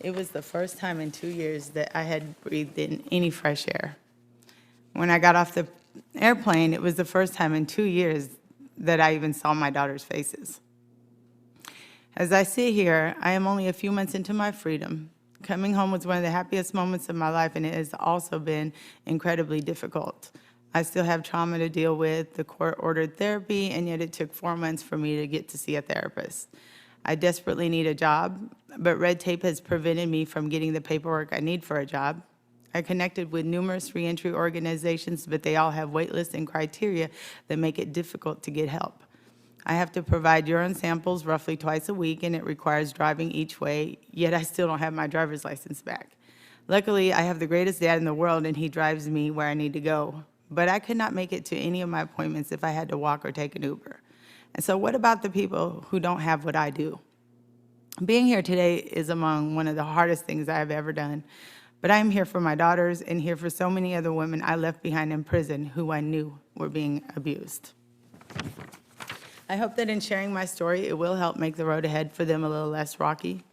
it was the first time in 2 years that I had breathed in any fresh air. When I got off the airplane, it was the first time in 2 years that I even saw my daughter's faces. As I sit here, I am only a few months into my freedom. Coming home was one of the happiest moments of my life, and it has also been incredibly difficult. I still have trauma to deal with, the court-ordered therapy, and yet it took 4 months for me to get to see a therapist. I desperately need a job, but red tape has prevented me from getting the paperwork I need for a job. I connected with numerous reentry organizations, but they all have wait lists and criteria that make it difficult to get help. I have to provide urine samples roughly twice a week, and it requires driving each way, yet I still don't have my driver's license back. Luckily, I have the greatest dad in the world, and he drives me where I need to go. But I could not make it to any of my appointments if I had to walk or take an Uber. And so what about the people who don't have what I do? Being here today is among one of the hardest things I have ever done. But I am here for my daughters and here for so many other women I left behind in prison who I knew were being abused. I hope that in sharing my story, it will help make the road ahead for them a little less rocky.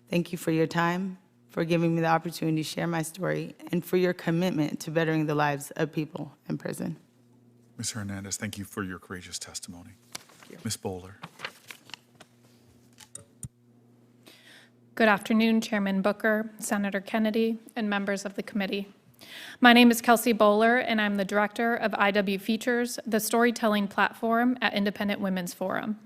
Thank you for your time, for giving me the opportunity to share my story, and for your commitment to bettering the lives of people in prison. Ms. Hernandez, thank you for your courageous testimony. Ms. Bolar. Good afternoon, Chairman Booker, Senator Kennedy, and members of the committee. My name is Kelsey Bolar, and I'm the director of IW Features, the storytelling platform at Independent Women's Forum.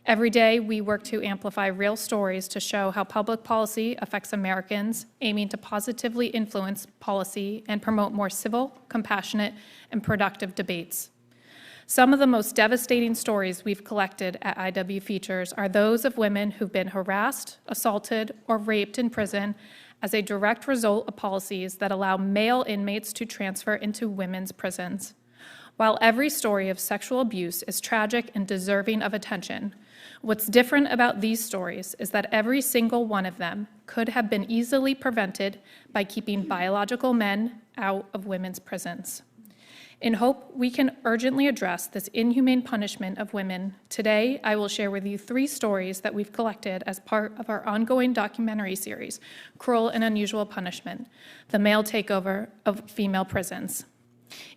Every day, we work to amplify real stories to show how public policy affects Americans, aiming to positively influence policy and promote more civil, compassionate, and productive debates. Some of the most devastating stories we've collected at IW Features are those of women who've been harassed, assaulted, or raped in prison as a direct result of policies that allow male inmates to transfer into women's prisons. While every story of sexual abuse is tragic and deserving of attention, what's different about these stories is that every single one of them could have been easily prevented by keeping biological men out of women's prisons. In hope we can urgently address this inhumane punishment of women, today I will share with you 3 stories that we've collected as part of our ongoing documentary series, Cruel and Unusual Punishment, the Male Takeover of Female Prisons.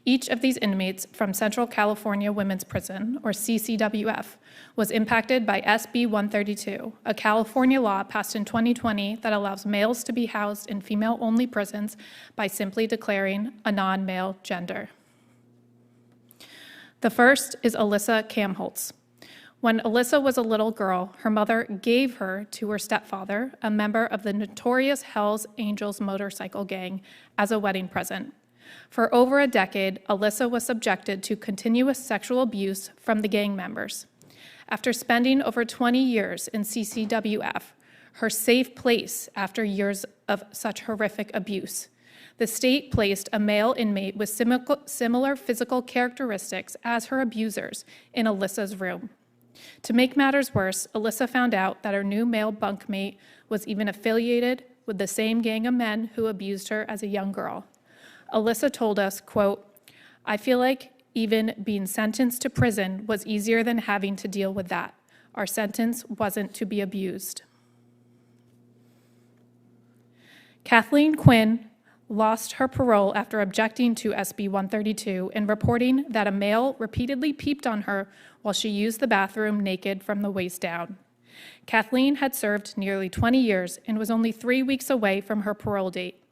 Each of these inmates from Central California Women's Prison, or CCWF, was impacted by SB 132, a California law passed in 2020 that allows males to be housed in female-only prisons by simply declaring a non-male gender. The first is Alyssa Kamholtz. When Alyssa was a little girl, her mother gave her to her stepfather, a member of the notorious Hells Angels motorcycle gang, as a wedding present. For over a decade, Alyssa was subjected to continuous sexual abuse from the gang members. After spending over 20 years in CCWF, her safe place after years of such horrific abuse, the state placed a male inmate with similar physical characteristics as her abusers in Alyssa's room. To make matters worse, Alyssa found out that her new male bunkmate was even affiliated with the same gang of men who abused her as a young girl. Alyssa told us, quote, "I feel like even being sentenced to prison was easier than having to deal with that. Our sentence wasn't to be abused." Kathleen Quinn lost her parole after objecting to SB 132 and reporting that a male repeatedly peeped on her while she used the bathroom naked from the waist down. Kathleen had served nearly 20 years and was only 3 weeks away from her parole date.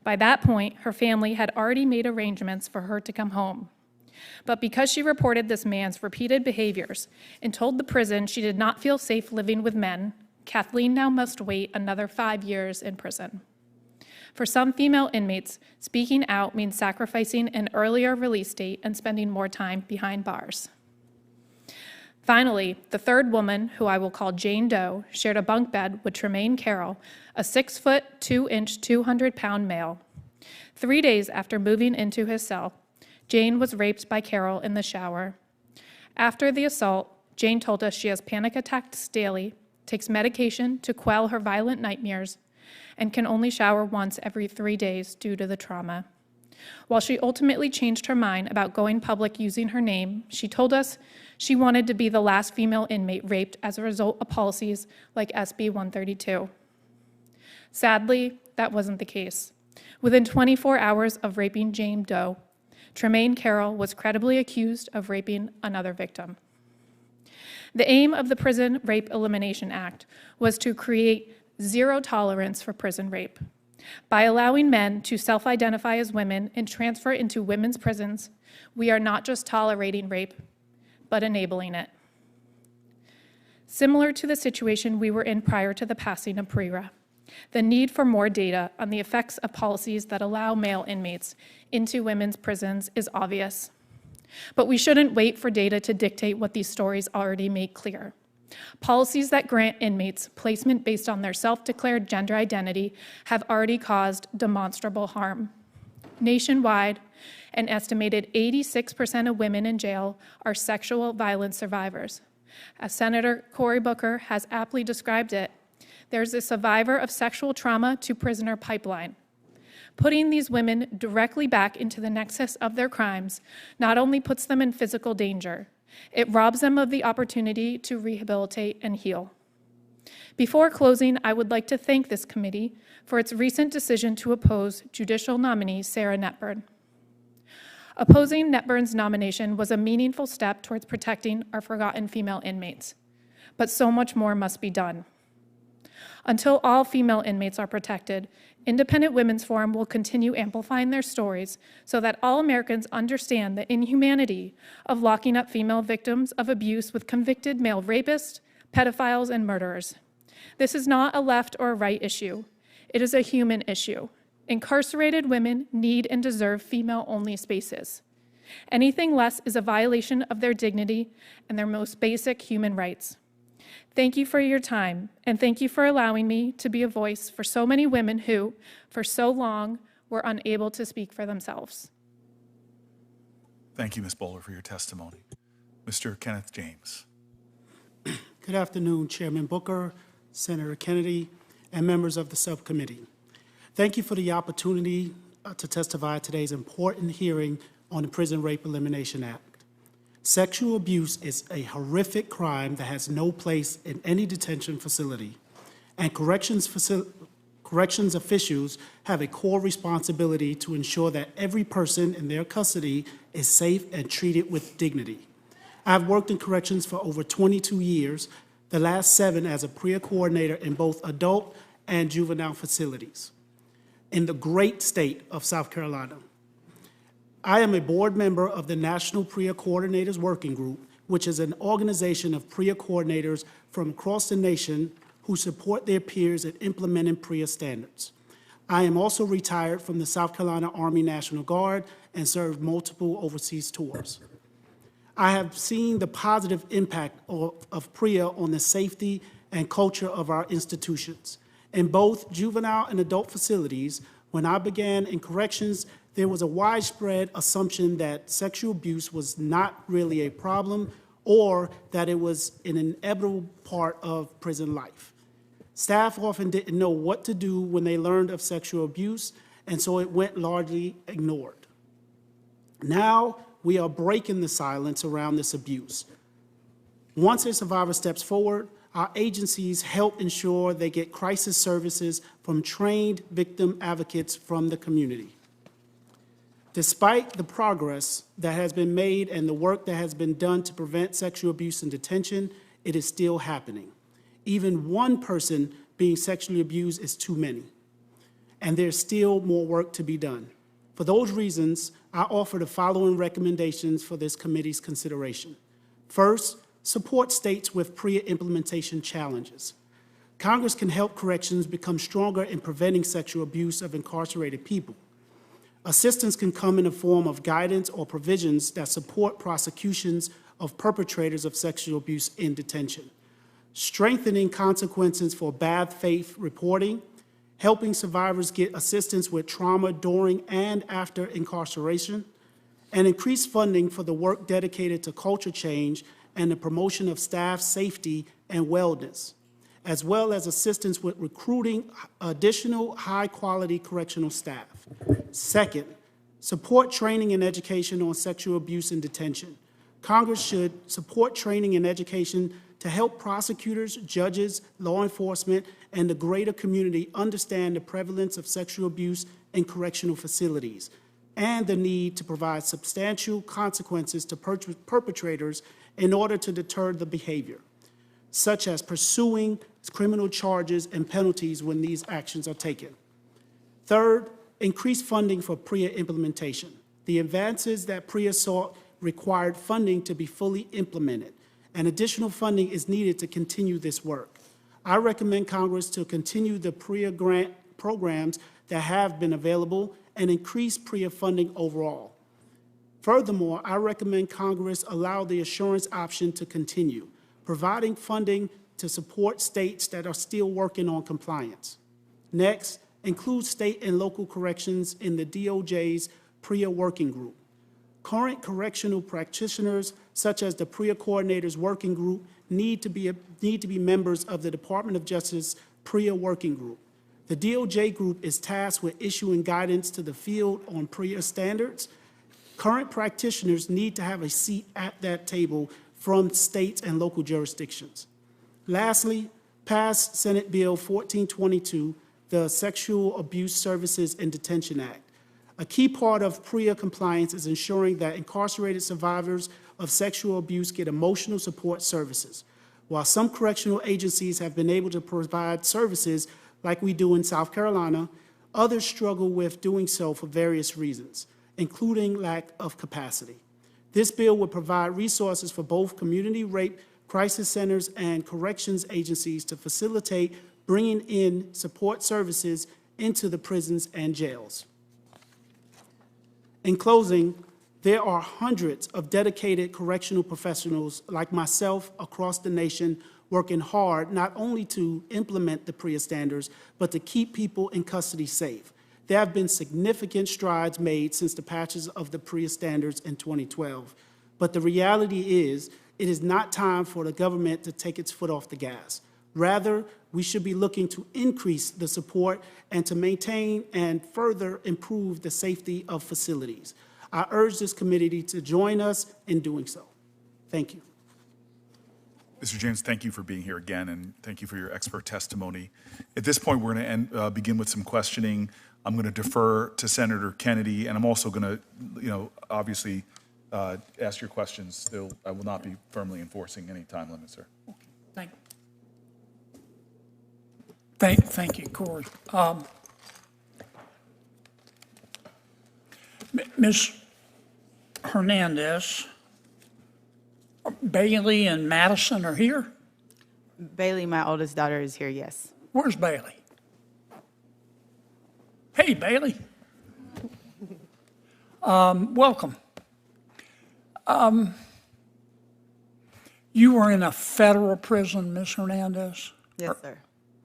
By that point, her family had already made arrangements for her to come home. But because she reported this man's repeated behaviors and told the prison she did not feel safe living with men, Kathleen now must wait another 5 years in prison. For some female inmates, speaking out means sacrificing an earlier release date and spending more time behind bars. Finally, the third woman, who I will call Jane Doe, shared a bunk bed with Tremaine Carroll, a 6-foot, 2-inch, 200-pound male. 3 days after moving into his cell, Jane was raped by Carroll in the shower. After the assault, Jane told us she has panic attacks daily, takes medication to quell her violent nightmares, and can only shower once every 3 days due to the trauma. While she ultimately changed her mind about going public using her name, she told us she wanted to be the last female inmate raped as a result of policies like SB 132. Sadly, that wasn't the case. Within 24 hours of raping Jane Doe, Tremaine Carroll was credibly accused of raping another victim. The aim of the Prison Rape Elimination Act was to create zero tolerance for prison rape. By allowing men to self-identify as women and transfer into women's prisons, we are not just tolerating rape, but enabling it. Similar to the situation we were in prior to the passing of PRERA, the need for more data on the effects of policies that allow male inmates into women's prisons is obvious. But we shouldn't wait for data to dictate what these stories already make clear. Policies that grant inmates placement based on their self-declared gender identity have already caused demonstrable harm. Nationwide, an estimated 86% of women in jail are sexual violence survivors. As Senator Cory Booker has aptly described it, there's a survivor of sexual trauma to prisoner pipeline. Putting these women directly back into the nexus of their crimes not only puts them in physical danger, it robs them of the opportunity to rehabilitate and heal. Before closing, I would like to thank this committee for its recent decision to oppose judicial nominee Sarah Netburn. Opposing Netburn's nomination was a meaningful step towards protecting our forgotten female inmates, but so much more must be done. Until all female inmates are protected, Independent Women's Forum will continue amplifying their stories so that all Americans understand the inhumanity of locking up female victims of abuse with convicted male rapists, pedophiles, and murderers. This is not a left or a right issue. It is a human issue. Incarcerated women need and deserve female-only spaces. Anything less is a violation of their dignity and their most basic human rights. Thank you for your time, and thank you for allowing me to be a voice for so many women who, for so long, were unable to speak for themselves. Thank you, Ms. Bolar, for your testimony. Mr. Kenneth James. Good afternoon, Chairman Booker, Senator Kennedy, and members of the subcommittee. Thank you for the opportunity to testify at today's important hearing on the Prison Rape Elimination Act. Sexual abuse is a horrific crime that has no place in any detention facility, and corrections officials have a core responsibility to ensure that every person in their custody is safe and treated with dignity. I've worked in corrections for over 22 years, the last 7 as a PREA coordinator in both adult and juvenile facilities in the great state of South Carolina. I am a board member of the National PREA Coordinators Working Group, which is an organization of PREA coordinators from across the nation who support their peers in implementing PREA standards. I am also retired from the South Carolina Army National Guard and served multiple overseas tours. I have seen the positive impact of PREA on the safety and culture of our institutions. In both juvenile and adult facilities, when I began in corrections, there was a widespread assumption that sexual abuse was not really a problem or that it was an inevitable part of prison life. Staff often didn't know what to do when they learned of sexual abuse, and so it went largely ignored. Now, we are breaking the silence around this abuse. Once a survivor steps forward, our agencies help ensure they get crisis services from trained victim advocates from the community. Despite the progress that has been made and the work that has been done to prevent sexual abuse in detention, it is still happening. Even one person being sexually abused is too many, and there's still more work to be done. For those reasons, I offer the following recommendations for this committee's consideration. First, support states with PREA implementation challenges. Congress can help corrections become stronger in preventing sexual abuse of incarcerated people. Assistance can come in the form of guidance or provisions that support prosecutions of perpetrators of sexual abuse in detention. Strengthening consequences for bad faith reporting, helping survivors get assistance with trauma during and after incarceration, and increased funding for the work dedicated to culture change and the promotion of staff safety and wellness, as well as assistance with recruiting additional high-quality correctional staff. Second, support training and education on sexual abuse in detention. Congress should support training and education to help prosecutors, judges, law enforcement, and the greater community understand the prevalence of sexual abuse in correctional facilities and the need to provide substantial consequences to perpetrators in order to deter the behavior, such as pursuing criminal charges and penalties when these actions are taken. Third, increased funding for PREA implementation. The advances that PREA sought required funding to be fully implemented, and additional funding is needed to continue this work. I recommend Congress to continue the PREA grant programs that have been available and increase PREA funding overall. Furthermore, I recommend Congress allow the assurance option to continue, providing funding to support states that are still working on compliance. Next, include state and local corrections in the DOJ's PREA working group. Current correctional practitioners, such as the PREA Coordinators Working Group, need to be members of the Department of Justice PREA Working Group. The DOJ group is tasked with issuing guidance to the field on PREA standards. Current practitioners need to have a seat at that table from states and local jurisdictions. Lastly, pass Senate Bill 1422, the Sexual Abuse Services in Detention Act. A key part of PREA compliance is ensuring that incarcerated survivors of sexual abuse get emotional support services. While some correctional agencies have been able to provide services like we do in South Carolina, others struggle with doing so for various reasons, including lack of capacity. This bill would provide resources for both community rape crisis centers and corrections agencies to facilitate bringing in support services into the prisons and jails. In closing, there are hundreds of dedicated correctional professionals like myself across the nation working hard not only to implement the PREA standards, but to keep people in custody safe. there have been significant strides made since the patches of the PREA standards in 2012. But the reality is, it is not time for the government to take its foot off the gas. Rather, we should be looking to increase the support and to maintain and further improve the safety of facilities. I urge this committee to join us in doing so. Thank you. Mr. James, thank you for being here again, and thank you for your expert testimony. At this point, we're going to begin with some questioning. I'm going to defer to Senator Kennedy, and I'm also going to, obviously ask your questions. I will not be firmly enforcing any time limits, sir. Thank you, Corey. Ms. Hernandez, Bailey and Madison are here? Bailey, my oldest daughter, is here, yes. Where's Bailey? Hey, Bailey. Welcome. You were in a federal prison, Ms. Hernandez? Yes, sir.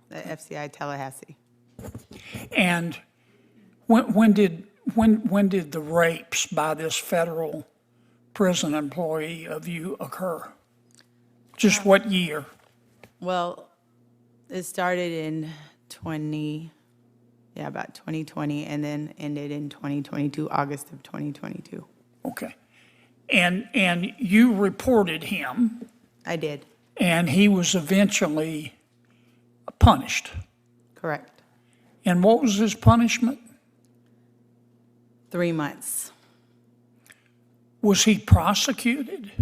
The FCI Tallahassee. And when did the rapes by this federal prison employee of you occur? Just what year? Well, it started in about 2020, and then ended in 2022, August of 2022. Okay. And you reported him, I did, and he was eventually punished. correct. And what was his punishment? 3 months, Was he prosecuted?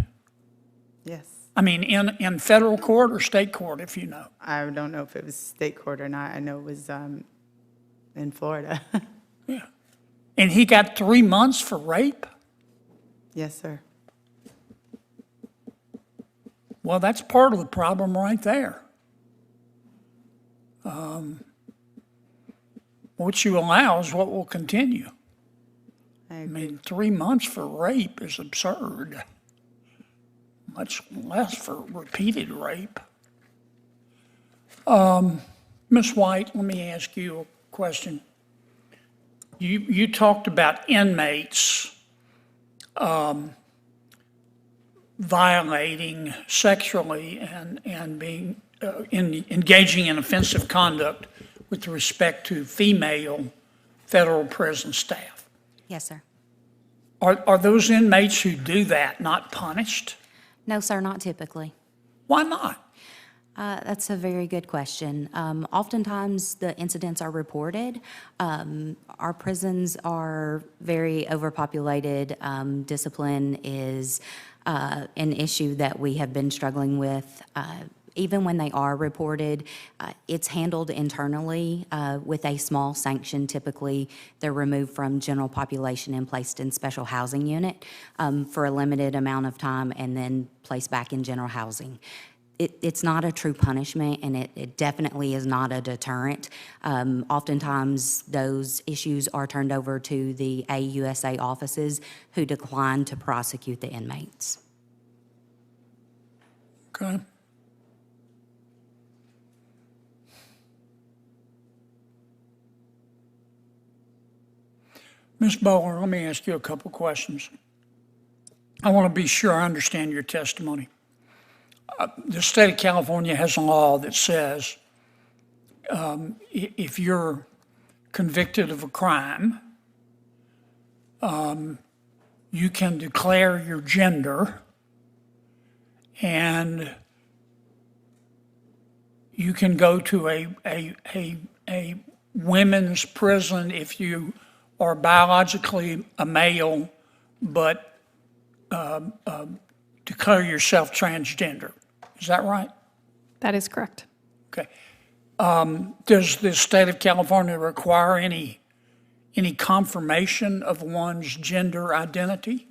yes. I mean, in federal court or state court, if you know? I don't know if it was state court or not. I know it was in Florida. Yeah. And he got 3 months for rape? Yes, sir. Well, that's part of the problem right there. What you allow is what will continue. I I agree. mean, 3 months for rape is absurd, much less for repeated rape. Ms. White, let me ask you a question. You talked about inmates violating sexually and being engaging in offensive conduct with respect to female federal prison staff. Yes, sir. Are those inmates who do that not punished? No, sir, not typically. Why not? That's a very good question. Oftentimes, the incidents are reported. Our prisons are very overpopulated. Discipline is an issue that we have been struggling with. Even when they are reported, it's handled internally with a small sanction. Typically, they're removed from general population and placed in special housing unit for a limited amount of time and then placed back in general housing. It's not a true punishment, and it definitely is not a deterrent. Oftentimes, those issues are turned over to the AUSA offices who decline to prosecute the inmates. Okay. Ms. Bolar, let me ask you a couple questions. I want to be sure I understand your testimony. The state of California has a law that says if you're convicted of a crime, you can declare your gender and you can go to a women's prison if you are biologically a male but declare yourself transgender. Is that right? That is correct. Okay. Does the state of California require any confirmation of one's gender identity?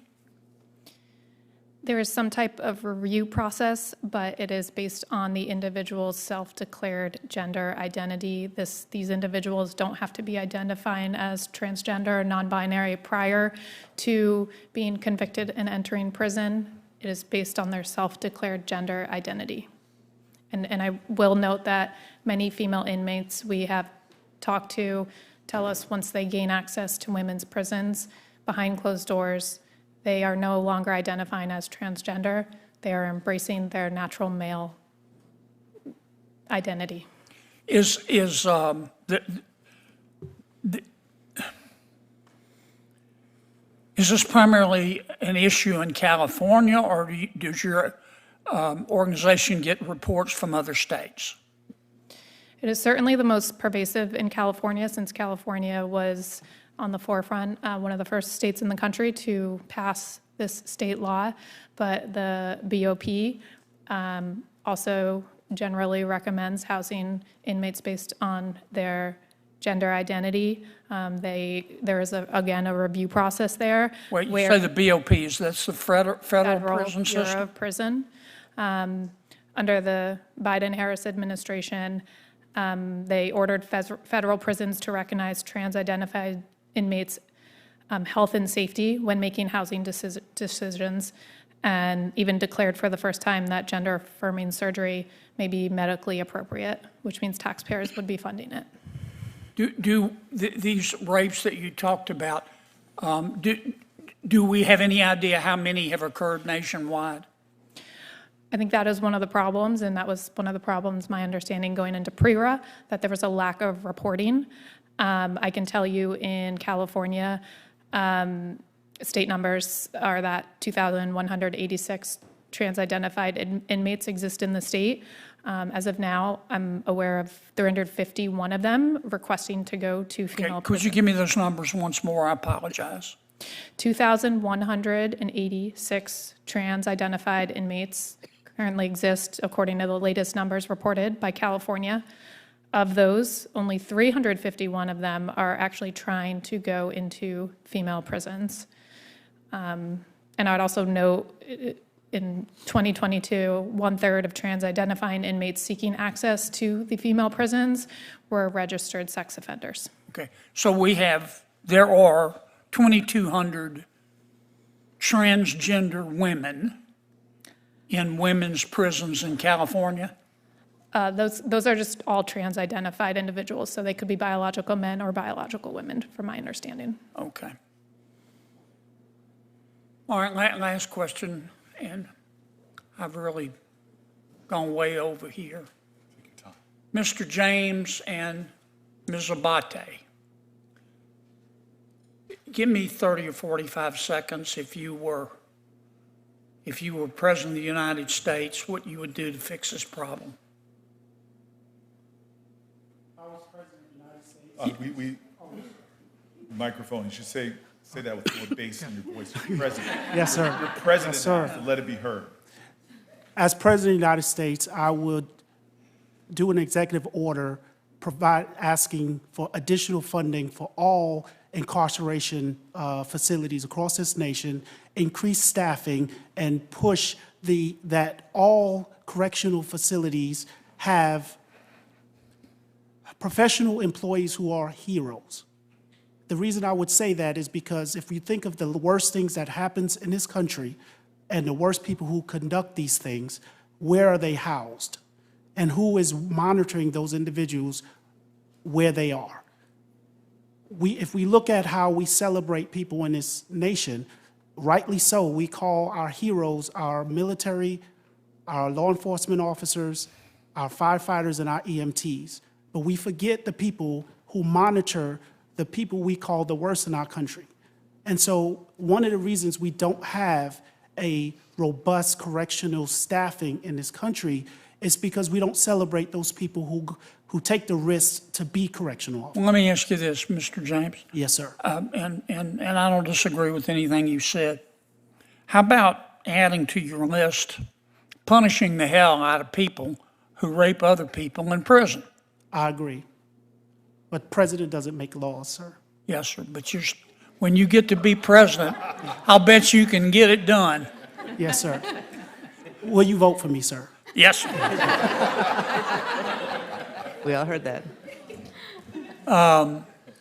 There is some type of review process, but it is based on the individual's self-declared gender identity. These individuals don't have to be identifying as transgender or non-binary prior to being convicted and entering prison. It is based on their self-declared gender identity. And I will note that many female inmates we have talked to tell us once they gain access to women's prisons behind closed doors, they are no longer identifying as transgender. They are embracing their natural male identity. Is this primarily an issue in California, or does your organization get reports from other states? It is certainly the most pervasive in California, since California was on the forefront, one of the first states in the country to pass this state law. But the BOP also generally recommends housing inmates based on their gender identity. There is, again, a review process there. Wait, you where say the BOPs, that's the federal prison Bureau system? of Prison. Under the Biden-Harris administration, they ordered federal prisons to recognize trans-identified inmates' health and safety when making housing decisions, and even declared for the first time that gender-affirming surgery may be medically appropriate, which means taxpayers would be funding it. These rapes that you talked about, do we have any idea how many have occurred nationwide? I think that is one of the problems, and that was one of the problems, my understanding, going into PRERA, that there was a lack of reporting. I can tell you in California, state numbers are that 2,186 trans-identified inmates exist in the state. As of now, I'm aware of 351 of them requesting to go to female Okay, could you give me those numbers once more? I apologize. 2,186 trans-identified inmates currently exist, according to the latest numbers reported by California. Of those, only 351 of them are actually trying to go into female prisons. And I'd also note, in 2022, 1/3 of trans-identifying inmates seeking access to the female prisons were registered sex offenders. Okay, so there are 2,200 transgender women in women's prisons in California? Those are just all trans-identified individuals, so they could be biological men or biological women, from my understanding. Okay. All right, last question, and I've really gone way over here. Mr. James and Ms. Abbate, give me 30 or 45 seconds if you were President of the United States, what you would do to fix this problem. I was President of the United States. Microphone, you should say that with more bass in your voice. You're president. Yes, sir. You're president, Yes, sir. so let it be heard. As President of the United States, I would do an executive order asking for additional funding for all incarceration facilities across this nation, increase staffing, and push that all correctional facilities have professional employees who are heroes. The reason I would say that is because if you think of the worst things that happens in this country and the worst people who conduct these things, where are they housed? And who is monitoring those individuals where they are? If we look at how we celebrate people in this nation, rightly so, we call our heroes our military, our law enforcement officers, our firefighters, and our EMTs. But we forget the people who monitor the people we call the worst in our country. And so one of the reasons we don't have a robust correctional staffing in this country is because we don't celebrate those people who take the risk to be correctional officers. Well, let me ask you this, Mr. James. Yes, sir. And I don't disagree with anything you said. How about adding to your list, punishing the hell out of people who rape other people in prison? I agree. But president doesn't make laws, sir. Yes, sir, but when you get to be president, I'll bet you can get it done. Yes, sir. Will you vote for me, sir? Yes, sir. We all heard that.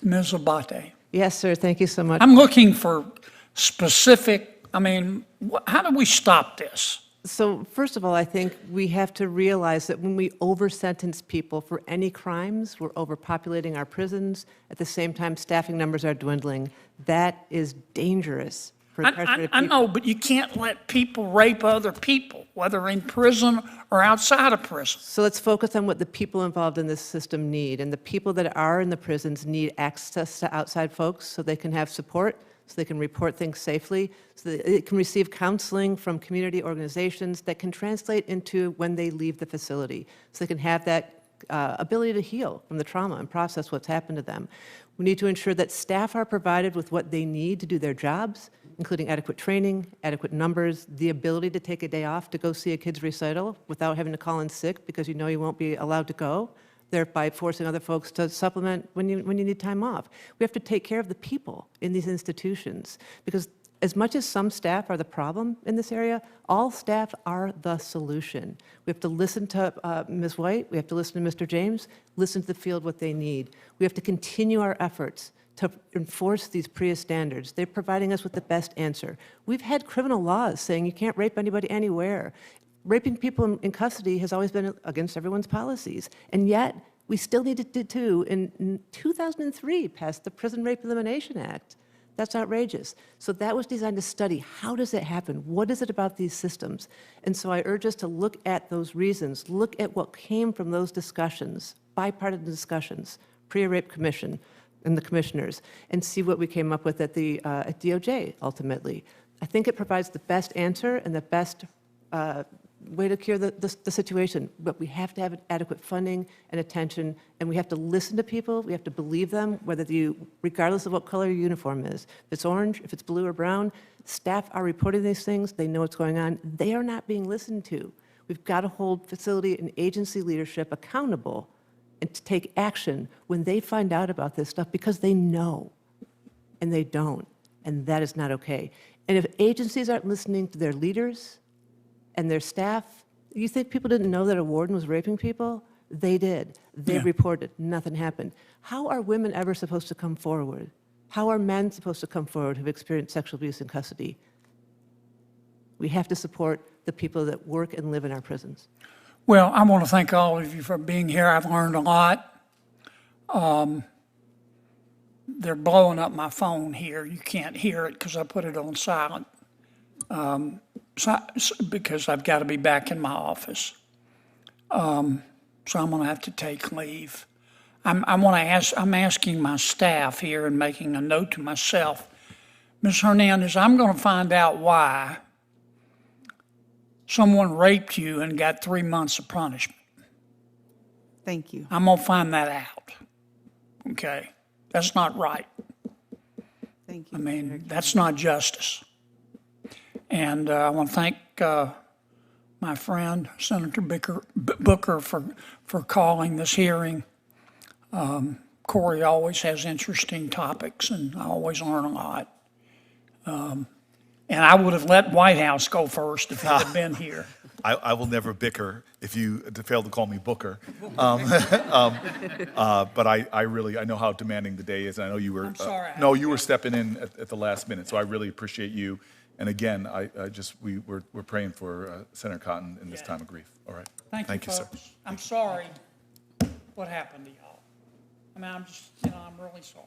Ms. Abbate, Yes, sir. Thank you so much. I'm looking for specific, how do we stop this? So first of all, I think we have to realize that when we over-sentence people for any crimes, we're overpopulating our prisons. At the same time, staffing numbers are dwindling. That is dangerous for incarcerated I people. know, but you can't let people rape other people, whether in prison or outside of prison. So let's focus on what the people involved in this system need. And the people that are in the prisons need access to outside folks so they can have support, so they can report things safely, so that they can receive counseling from community organizations that can translate into when they leave the facility, so they can have that ability to heal from the trauma and process what's happened to them. We need to ensure that staff are provided with what they need to do their jobs, including adequate training, adequate numbers, the ability to take a day off to go see a kid's recital without having to call in sick because you know you won't be allowed to go, thereby forcing other folks to supplement when you need time off. We have to take care of the people in these institutions because as much as some staff are the problem in this area, all staff are the solution. We have to listen to Ms. White, we have to listen to Mr. James, listen to the field what they need. We have to continue our efforts to enforce these PREA standards. They're providing us with the best answer. We've had criminal laws saying you can't rape anybody anywhere. Raping people in custody has always been against everyone's policies, and yet we still needed to, in 2003, pass the Prison Rape Elimination Act. That's outrageous. So that was designed to study, how does it happen? What is it about these systems? And so I urge us to look at those reasons, look at what came from those discussions, bipartisan discussions, PREA Rape Commission and the commissioners, and see what we came up with at the at DOJ, ultimately. I think it provides the best answer and the best way to cure the situation, but we have to have adequate funding and attention, and we have to listen to people, we have to believe them, regardless of what color your uniform is. If it's orange, if it's blue or brown, staff are reporting these things, they know what's going on, they are not being listened to. We've got to hold facility and agency leadership accountable and to take action when they find out about this stuff because they know, and they don't, and that is not okay. And if agencies aren't listening to their leaders, and their staff, you think people didn't know that a warden was raping people? They did. They reported. Nothing happened. How are women ever supposed to come forward? How are men supposed to come forward who've experienced sexual abuse in custody? We have to support the people that work and live in our prisons. Well, I want to thank all of you for being here. I've learned a lot. They're blowing up my phone here. You can't hear it because I put it on silent. Because I've got to be back in my office. So I'm going to have to take leave. I'm asking my staff here and making a note to myself. Ms. Hernandez, I'm going to find out why someone raped you and got 3 months of punishment. Thank you. I'm going to find that out. Okay? That's not right. Thank you. I mean, that's not justice. And I want to thank my friend, Senator Booker, for calling this hearing. Corey always has interesting topics, and I always learn a lot. And I would have let White House go first if he had been here. I will never bicker if you fail to call me Booker. But I know how demanding the day is, and I know you were. I'm sorry. No, you were stepping in at the last minute, so I really appreciate you. And again, we're praying for Senator Cotton in this time of grief. All right. Thank you, sir. folks. I'm sorry what happened to y'all. I mean, I'm really sorry.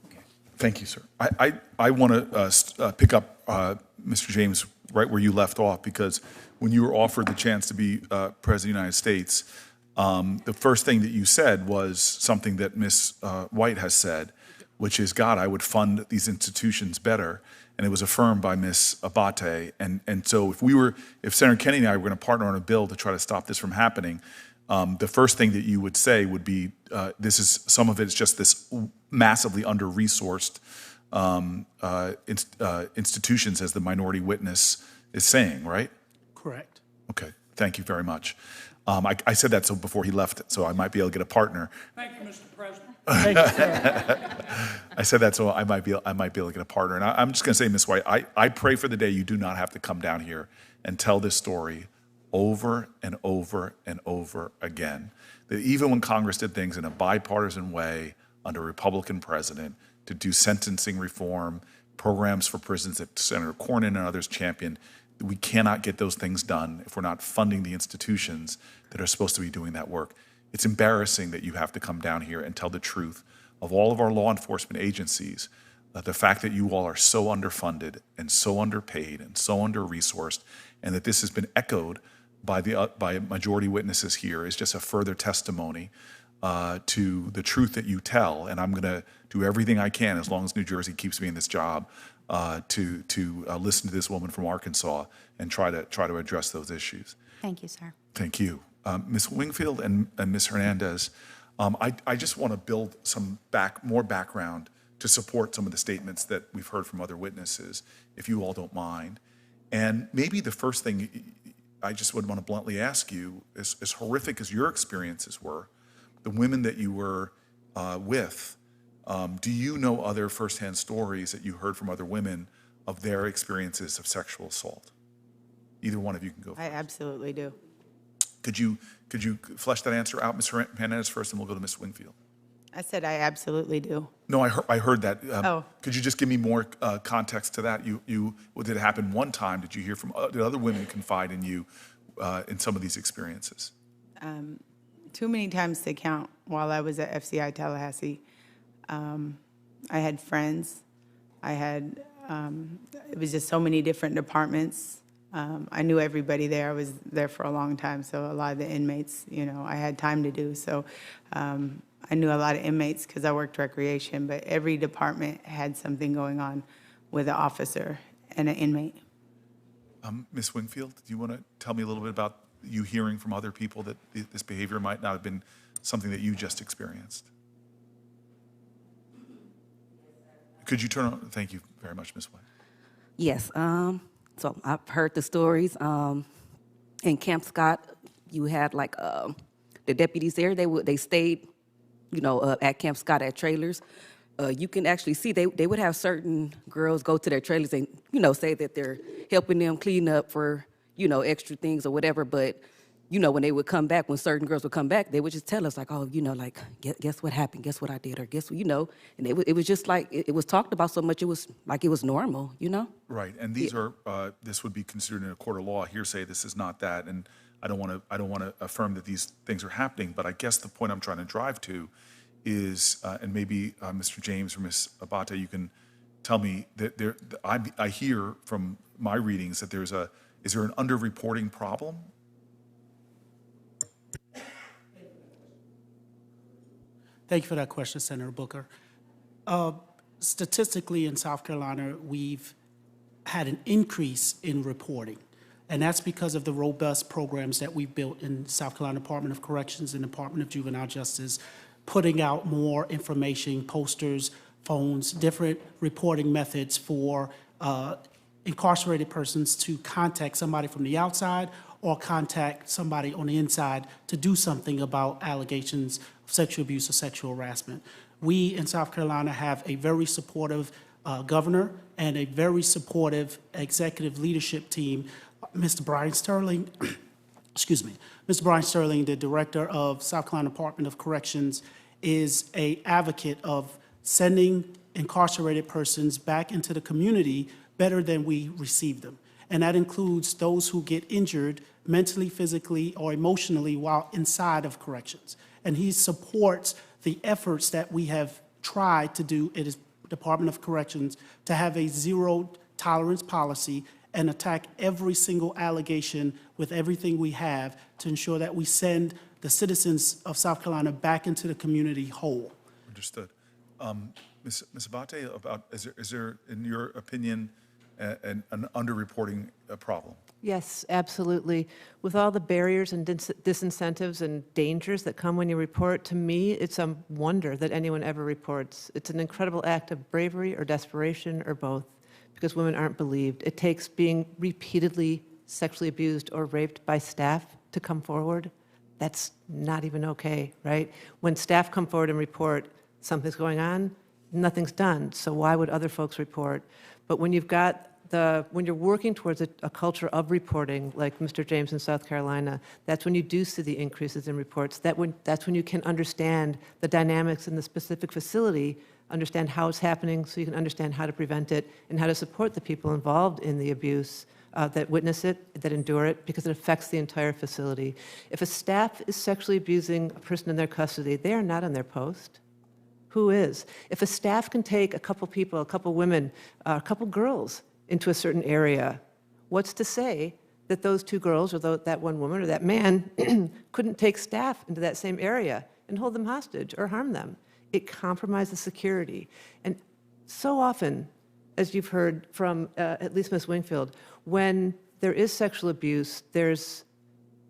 Okay. Thank you, sir. I want to pick up Mr. James right where you left off, because when you were offered the chance to be President of the United States, the first thing that you said was something that Ms. White has said, which is, God, I would fund these institutions better. And it was affirmed by Ms. Abbate. And so if Senator Kennedy and I were going to partner on a bill to try to stop this from happening, the first thing that you would say would be, some of it is just this massively under-resourced institutions, as the minority witness is saying, right? Correct. Okay, thank you very much. I said that before he left, so I might be able to get a partner. Thank you, Mr. President. I said that so I might be able to get a partner. And I'm just going to say, Ms. White, I pray for the day you do not have to come down here and tell this story over and over and over again. That even when Congress did things in a bipartisan way under a Republican president to do sentencing reform, programs for prisons that Senator Cornyn and others championed, We cannot get those things done if we're not funding the institutions that are supposed to be doing that work. It's embarrassing that you have to come down here and tell the truth of all of our law enforcement agencies, the fact that you all are so underfunded and so underpaid and so under-resourced, and that this has been echoed by majority witnesses here is just a further testimony to the truth that you tell. And I'm going to do everything I can, as long as New Jersey keeps me in this job, to listen to this woman from Arkansas and try to address those issues. Thank you, sir. Thank you. Ms. Wingfield and Ms. Hernandez, I just want to build some more background to support some of the statements that we've heard from other witnesses, if you all don't mind. And maybe the first thing I just would want to bluntly ask you, as horrific as your experiences were, the women that you were with, do you know other firsthand stories that you heard from other women of their experiences of sexual assault? Either one of you can go first. I absolutely do. Could you flesh that answer out, Ms. Hernandez, first, and we'll go to Ms. Wingfield? I said I absolutely do. No, I heard that. Oh. Could you just give me more context to that? Did it happen one time? Did you hear from did other women confide in you in some of these experiences? Too many times to count. While I was at FCI Tallahassee, I had friends. It was just so many different departments. I knew everybody there. I was there for a long time, so a lot of the inmates, I had time to do. So I knew a lot of inmates because I worked recreation, but every department had something going on with an officer and an inmate. Ms. Wingfield, do you want to tell me a little bit about you hearing from other people that this behavior might not have been something that you just experienced? Could you turn on? Thank you very much, Ms. White. Yes. So I've heard the stories. In Camp Scott, you had like the deputies there. They stayed, at Camp Scott at trailers. You can actually see they would have certain girls go to their trailers and say that they're helping them clean up for extra things or whatever. But when they would come back, when certain girls would come back, they would just tell us like, oh, guess what happened? Guess what I did? Or guess what, And it was just like it was talked about so much. It was like it was normal, Right, and these are this would be considered in a court of law hearsay. This is not that, and I don't want to affirm that these things are happening. But I guess the point I'm trying to drive to is, and maybe Mr. James or Ms. Abbate, you can tell me that I hear from my readings that is there an underreporting problem? Thank you for that question, Senator Booker. Statistically, in South Carolina, we've had an increase in reporting, and that's because of the robust programs that we've built in South Carolina Department of Corrections and Department of Juvenile Justice, putting out more information, posters, phones, different reporting methods for incarcerated persons to contact somebody from the outside or contact somebody on the inside to do something about allegations of sexual abuse or sexual harassment. We in South Carolina have a very supportive governor and a very supportive executive leadership team. Mr. Brian Sterling, Mr. Brian Sterling, the director of South Carolina Department of Corrections, is an advocate of sending incarcerated persons back into the community better than we receive them. And that includes those who get injured mentally, physically, or emotionally while inside of corrections. And he supports the efforts that we have tried to do at his Department of Corrections to have a zero tolerance policy and attack every single allegation with everything we have to ensure that we send the citizens of South Carolina back into the community whole. Understood. Ms. Abbate, is there, in your opinion, an underreporting problem? Yes, absolutely. With all the barriers and disincentives and dangers that come when you report, to me, it's a wonder that anyone ever reports. It's an incredible act of bravery or desperation or both, because women aren't believed. It takes being repeatedly sexually abused or raped by staff to come forward. That's not even okay, right? When staff come forward and report something's going on, nothing's done. So why would other folks report? But when you've got when you're working towards a culture of reporting, like Mr. James in South Carolina, that's when you do see the increases in reports. That's when you can understand the dynamics in the specific facility, understand how it's happening so you can understand how to prevent it and how to support the people involved in the abuse that witness it, that endure it, because it affects the entire facility. If a staff is sexually abusing a person in their custody, they are not on their post. Who is? If a staff can take a couple people, a couple women, a couple girls into a certain area, what's to say that those two girls or that one woman or that man couldn't take staff into that same area and hold them hostage or harm them? It compromises security. And so often, as you've heard from at least Ms. Wingfield, when there is sexual abuse,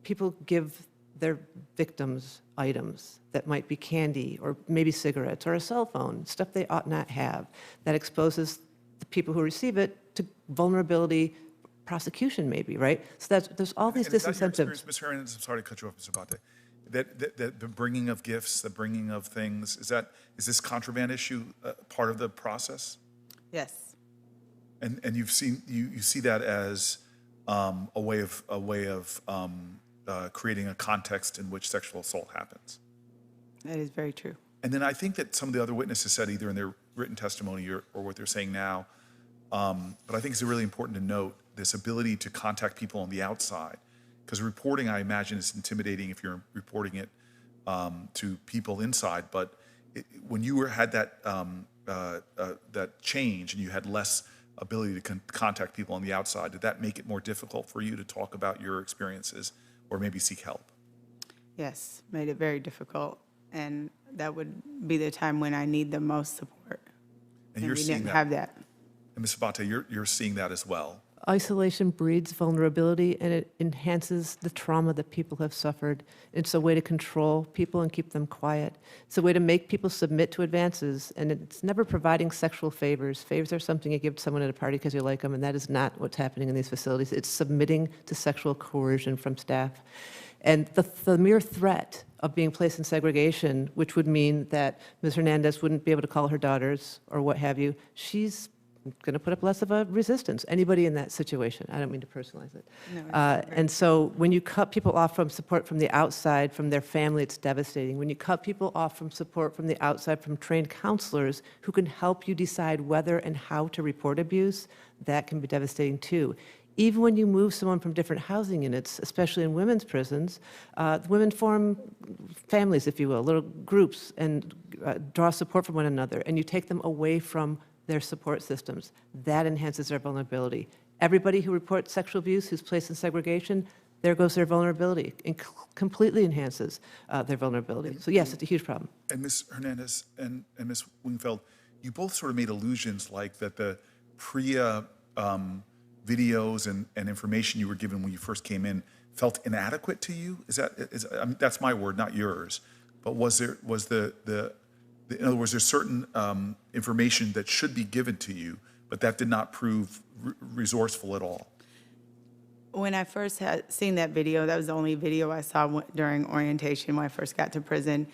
people give their victims items that might be candy or maybe cigarettes or a cell phone, stuff they ought not have, that exposes the people who receive it to vulnerability, prosecution maybe, right? So there's all these And is that your disincentives. experience, Ms. Hernandez? I'm sorry to cut you off, Mr. Abbate. That the bringing of gifts, the bringing of things, is this contraband issue part of the process? Yes. And you see that as a way of creating a context in which sexual assault happens. That is very true. And then I think that some of the other witnesses said either in their written testimony or what they're saying now, but I think it's really important to note this ability to contact people on the outside, because reporting, I imagine, is intimidating if you're reporting it to people inside. But when you had that change and you had less ability to contact people on the outside, did that make it more difficult for you to talk about your experiences or maybe seek help? Yes, made it very difficult. And that would be the time when I need the most support. And you're we seeing didn't that. have that. And Ms. Abbate, you're seeing that as well. Isolation breeds vulnerability, and it enhances the trauma that people have suffered. It's a way to control people and keep them quiet. It's a way to make people submit to advances, and it's never providing sexual favors. Favors are something you give to someone at a party because you like them, and that is not what's happening in these facilities. It's submitting to sexual coercion from staff. And the mere threat of being placed in segregation, which would mean that Ms. Hernandez wouldn't be able to call her daughters or what have you, she's going to put up less of a resistance. Anybody in that situation. I don't mean to personalize it. No, it's very And so when you cut people off from support from the outside, from their family, it's devastating. When you cut people off from support from the outside, from trained counselors who can help you decide whether and how to report abuse, that can be devastating too. Even when you move someone from different housing units, especially in women's prisons, women form families, if you will, little groups, and draw support from one another, and you take them away from their support systems. That enhances their vulnerability. Everybody who reports sexual abuse who's placed in segregation, there goes their vulnerability. It completely enhances their vulnerability. So yes, it's a huge problem. And Ms. Hernandez and Ms. Wingfield, you both sort of made allusions like that the PREA videos and information you were given when you first came in felt inadequate to you? That's my word, not yours. But in other words, there's certain information that should be given to you, but that did not prove resourceful at all? When I first had seen that video, that was the only video I saw during orientation when I first got to prison.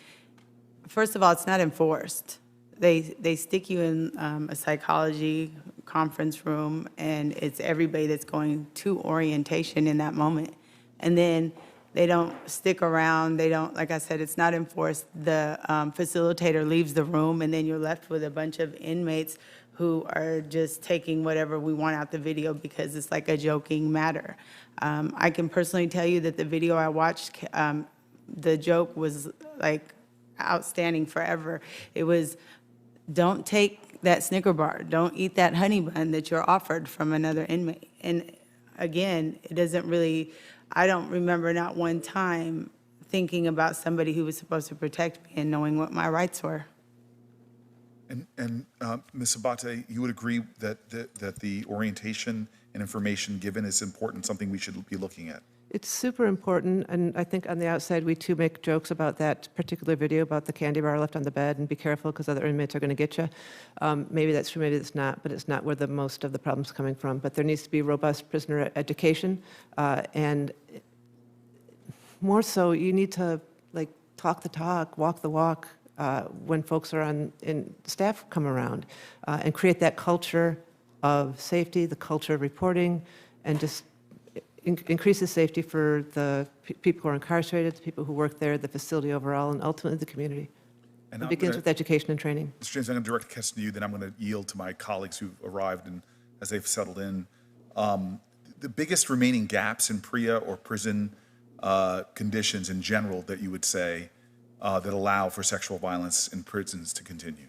First of all, it's not enforced. They stick you in a psychology conference room, and it's everybody that's going to orientation in that moment. And then they don't stick around. They don't, like I said, it's not enforced. The facilitator leaves the room, and then you're left with a bunch of inmates who are just taking whatever we want out the video because it's like a joking matter. I can personally tell you that the video I watched, the joke was like outstanding forever. It was, don't take that Snicker bar. Don't eat that honey bun that you're offered from another inmate. And again, it doesn't really, I don't remember not one time thinking about somebody who was supposed to protect me and knowing what my rights were. And Ms. Abbate, you would agree that the orientation and information given is important, something we should be looking at? It's super important, and I think on the outside, we too make jokes about that particular video about the candy bar left on the bed, and be careful because other inmates are going to get you. Maybe that's true, maybe it's not, but it's not where the most of the problem's coming from. But there needs to be robust prisoner education, and more so, you need to like talk the talk, walk the walk when folks are in staff come around, and create that culture of safety, the culture of reporting, and just increases safety for the people who are incarcerated, the people who work there, the facility overall, and ultimately the community. And It begins with education and training. Mr. James, I'm going to direct the question to you, then I'm going to yield to my colleagues who've arrived and as they've settled in. the biggest remaining gaps in PREA or prison conditions in general that you would say that allow for sexual violence in prisons to continue?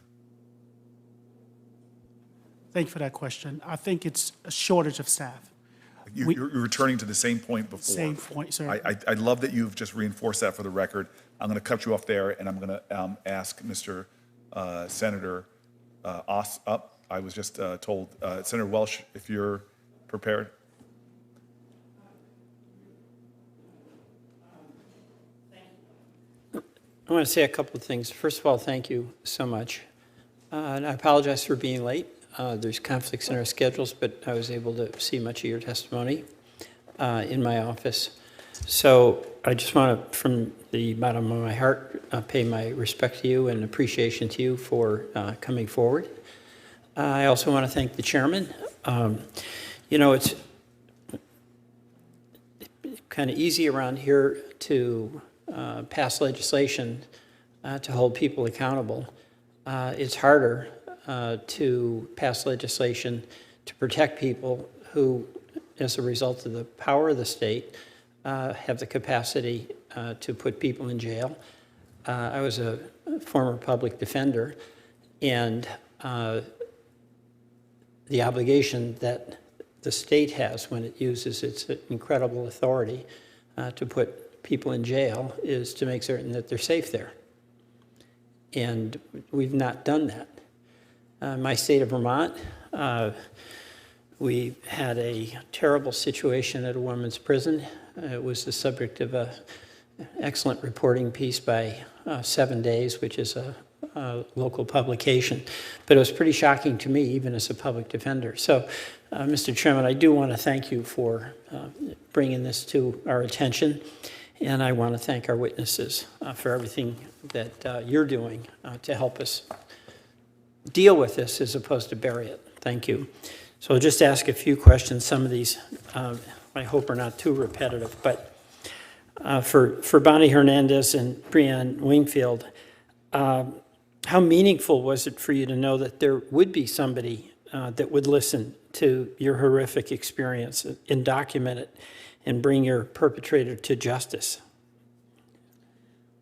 Thank you for that question. I think it's a shortage of staff. You're returning to the same point before. Same point, sir. I love that you've just reinforced that for the record. I'm going to cut you off there, and I'm going to ask Mr. Senator up. I was just told, Senator Welch, if you're prepared. I want to say a couple of things. First of all, thank you so much. And I apologize for being late. There's conflicts in our schedules, but I was able to see much of your testimony in my office. So I just want to, from the bottom of my heart, pay my respect to you and appreciation to you for coming forward. I also want to thank the chairman. You know, it's kind of easy around here to pass legislation to hold people accountable. It's harder to pass legislation to protect people who, as a result of the power of the state, have the capacity to put people in jail. I was a former public defender, and the obligation that the state has when it uses its incredible authority to put people in jail is to make certain that they're safe there. And we've not done that. My state of Vermont, we had a terrible situation at a women's prison. It was the subject of an excellent reporting piece by 7 Days, which is a local publication. But it was pretty shocking to me, even as a public defender. So, Mr. Chairman, I do want to thank you for bringing this to our attention. And I want to thank our witnesses for everything that you're doing to help us deal with this as opposed to bury it. Thank you. So I'll just ask a few questions. Some of these, I hope, are not too repetitive. But for Bonnie Hernandez and Breane Wingfield, how meaningful was it for you to know that there would be somebody that would listen to your horrific experience and document it and bring your perpetrator to justice?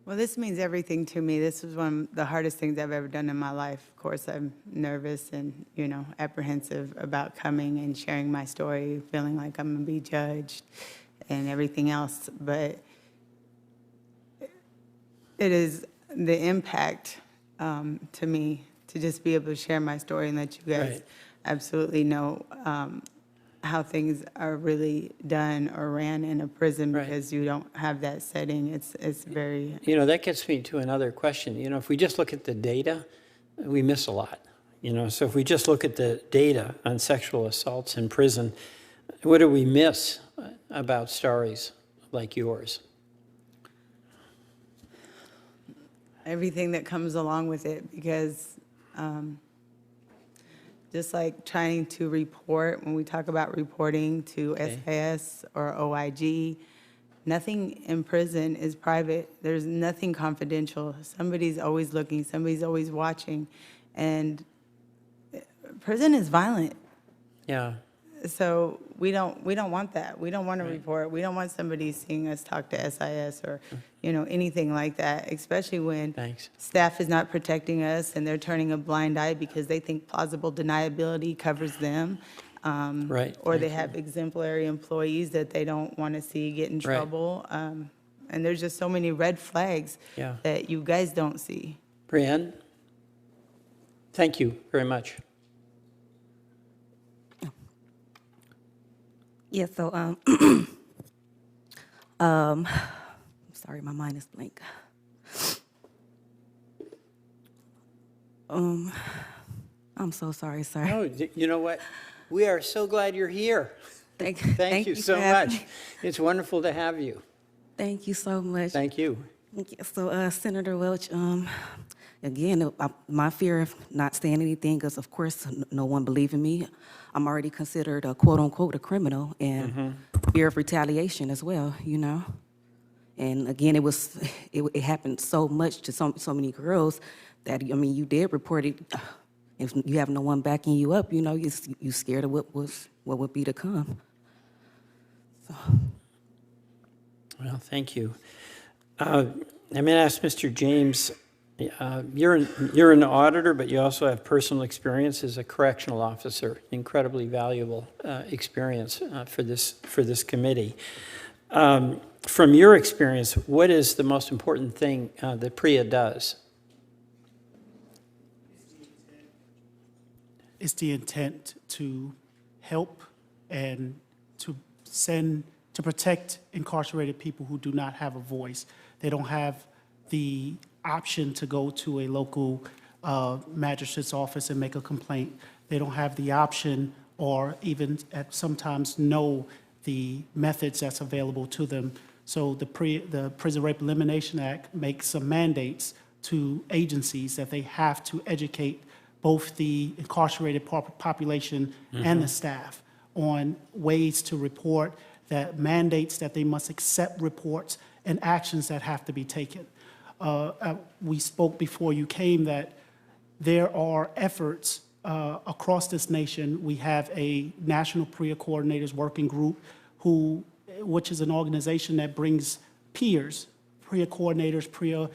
Well, this means everything to me. This was one of the hardest things I've ever done in my life. Of course, I'm nervous and, apprehensive about coming and sharing my story, feeling like I'm going to be judged and everything else. But it is the impact to me to just be able to share my story and let you guys absolutely know how things are really done or ran in a prison, because you don't have that setting. It's very... That gets me to another question. If we just look at the data, we miss a lot. So if we just look at the data on sexual assaults in prison, what do we miss about stories like yours? Everything that comes along with it, because just like trying to report, when we talk about reporting to SIS or OIG, nothing in prison is private. There's nothing confidential. Somebody's always looking, somebody's always watching, and prison is violent. Yeah. So we don't want that. We don't want to report. We don't want somebody seeing us talk to SIS or, anything like that, especially when staff is not protecting us and they're turning a blind eye because they think plausible deniability covers them. Or they have exemplary employees that they don't want to see get in trouble. And there's just so many red flags that you guys don't see. Breane, thank you very much. Yeah, so, sorry, my mind is blank. I'm so sorry, sir. No, you know what? We are so glad you're here. Thank you so much. It's wonderful to have you. Thank you so much. Thank you. So, Senator Welch, again, my fear of not saying anything, because of course no one believes in me. I'm already considered a quote unquote a criminal, and fear of retaliation as well, And again, it happened so much to so many girls that you did report it. If you have no one backing you up, you scared of what would be to come. Well, thank you. I'm going to ask Mr. James, you're an auditor, but you also have personal experience as a correctional officer, incredibly valuable experience for this committee. From your experience, what is the most important thing that PREA does? It's the intent to help and to protect incarcerated people who do not have a voice. They don't have the option to go to a local magistrate's office and make a complaint. They don't have the option or even sometimes know the methods that's available to them. So the Prison Rape Elimination Act makes some mandates to agencies that they have to educate both the incarcerated population and the staff on ways to report, that mandates that they must accept reports and actions that have to be taken. We spoke before you came that there are efforts across this nation. We have a National PREA Coordinators Working Group, which is an organization that brings peers, PREA coordinators, PREA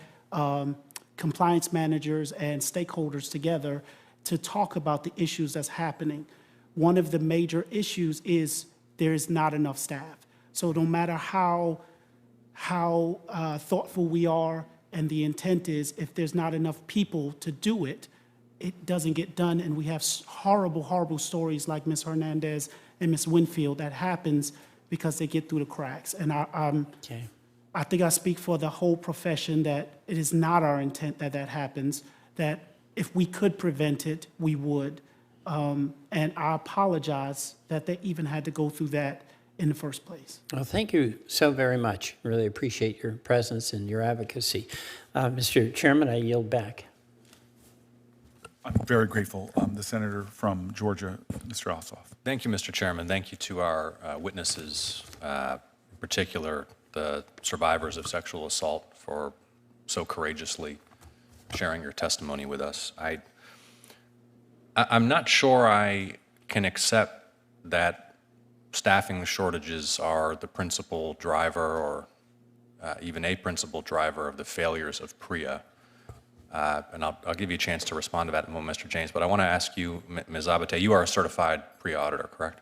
compliance managers, and stakeholders together to talk about the issues that's happening. One of the major issues is there is not enough staff. So no matter how thoughtful we are and the intent is, if there's not enough people to do it, it doesn't get done. And we have horrible, horrible stories like Ms. Hernandez and Ms. Wingfield that happens because they get through the cracks. And I think I speak for the whole profession that it is not our intent that that happens, that if we could prevent it, we would. And I apologize that they even had to go through that in the first place. Well, thank you so very much. Really appreciate your presence and your advocacy. Mr. Chairman, I yield back. I'm very grateful. The senator from Georgia, Mr. Ossoff. Thank you, Mr. Chairman. Thank you to our witnesses, in particular the survivors of sexual assault, for so courageously sharing your testimony with us. I'm not sure I can accept that staffing shortages are the principal driver or even a principal driver of the failures of PREA. And I'll give you a chance to respond to that in a moment, Mr. James, but I want to ask you, Ms. Abbate, you are a certified PREA auditor, correct?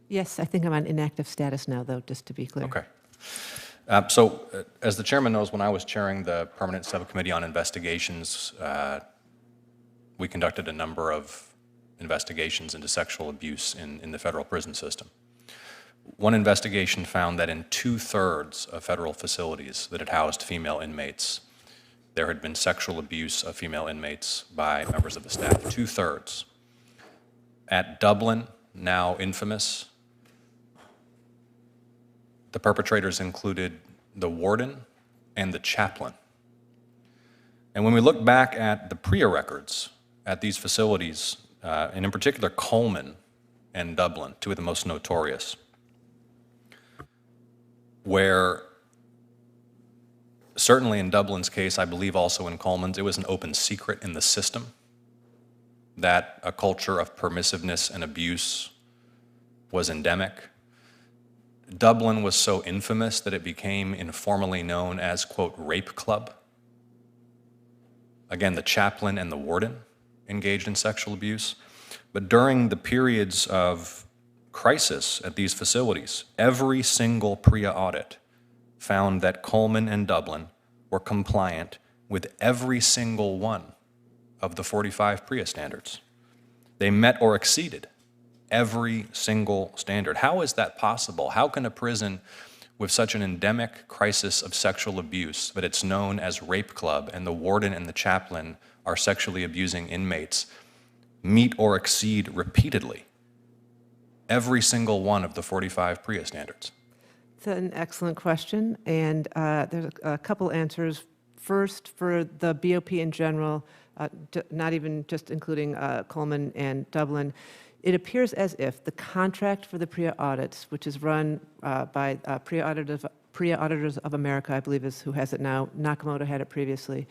Yes, I think I'm on inactive status now, though, just to be clear. Okay. So as the chairman knows, when I was chairing the Permanent Subcommittee on Investigations, we conducted a number of investigations into sexual abuse in the federal prison system. One investigation found that in 2/3 of federal facilities that had housed female inmates, there had been sexual abuse of female inmates by members of the staff, 2/3. At Dublin, now infamous, the perpetrators included the warden and the chaplain. And when we look back at the PREA records at these facilities, and in particular Coleman and Dublin, two of the most notorious, where certainly in Dublin's case, I believe also in Coleman's, it was an open secret in the system that a culture of permissiveness and abuse was endemic. Dublin was so infamous that it became informally known as, quote, rape club. Again, the chaplain and the warden engaged in sexual abuse. But during the periods of crisis at these facilities, every single PREA audit found that Coleman and Dublin were compliant with every single one of the 45 PREA standards. They met or exceeded every single standard. How is that possible? How can a prison with such an endemic crisis of sexual abuse, that it's known as rape club, and the warden and the chaplain are sexually abusing inmates, meet or exceed repeatedly every single one of the 45 PREA standards? It's an excellent question, and there's a couple answers. First, for the BOP in general, not even just including Coleman and Dublin, it appears as if the contract for the PREA audits, which is run by PREA Auditors of America, I believe is who has it now. Nakamoto had it previously.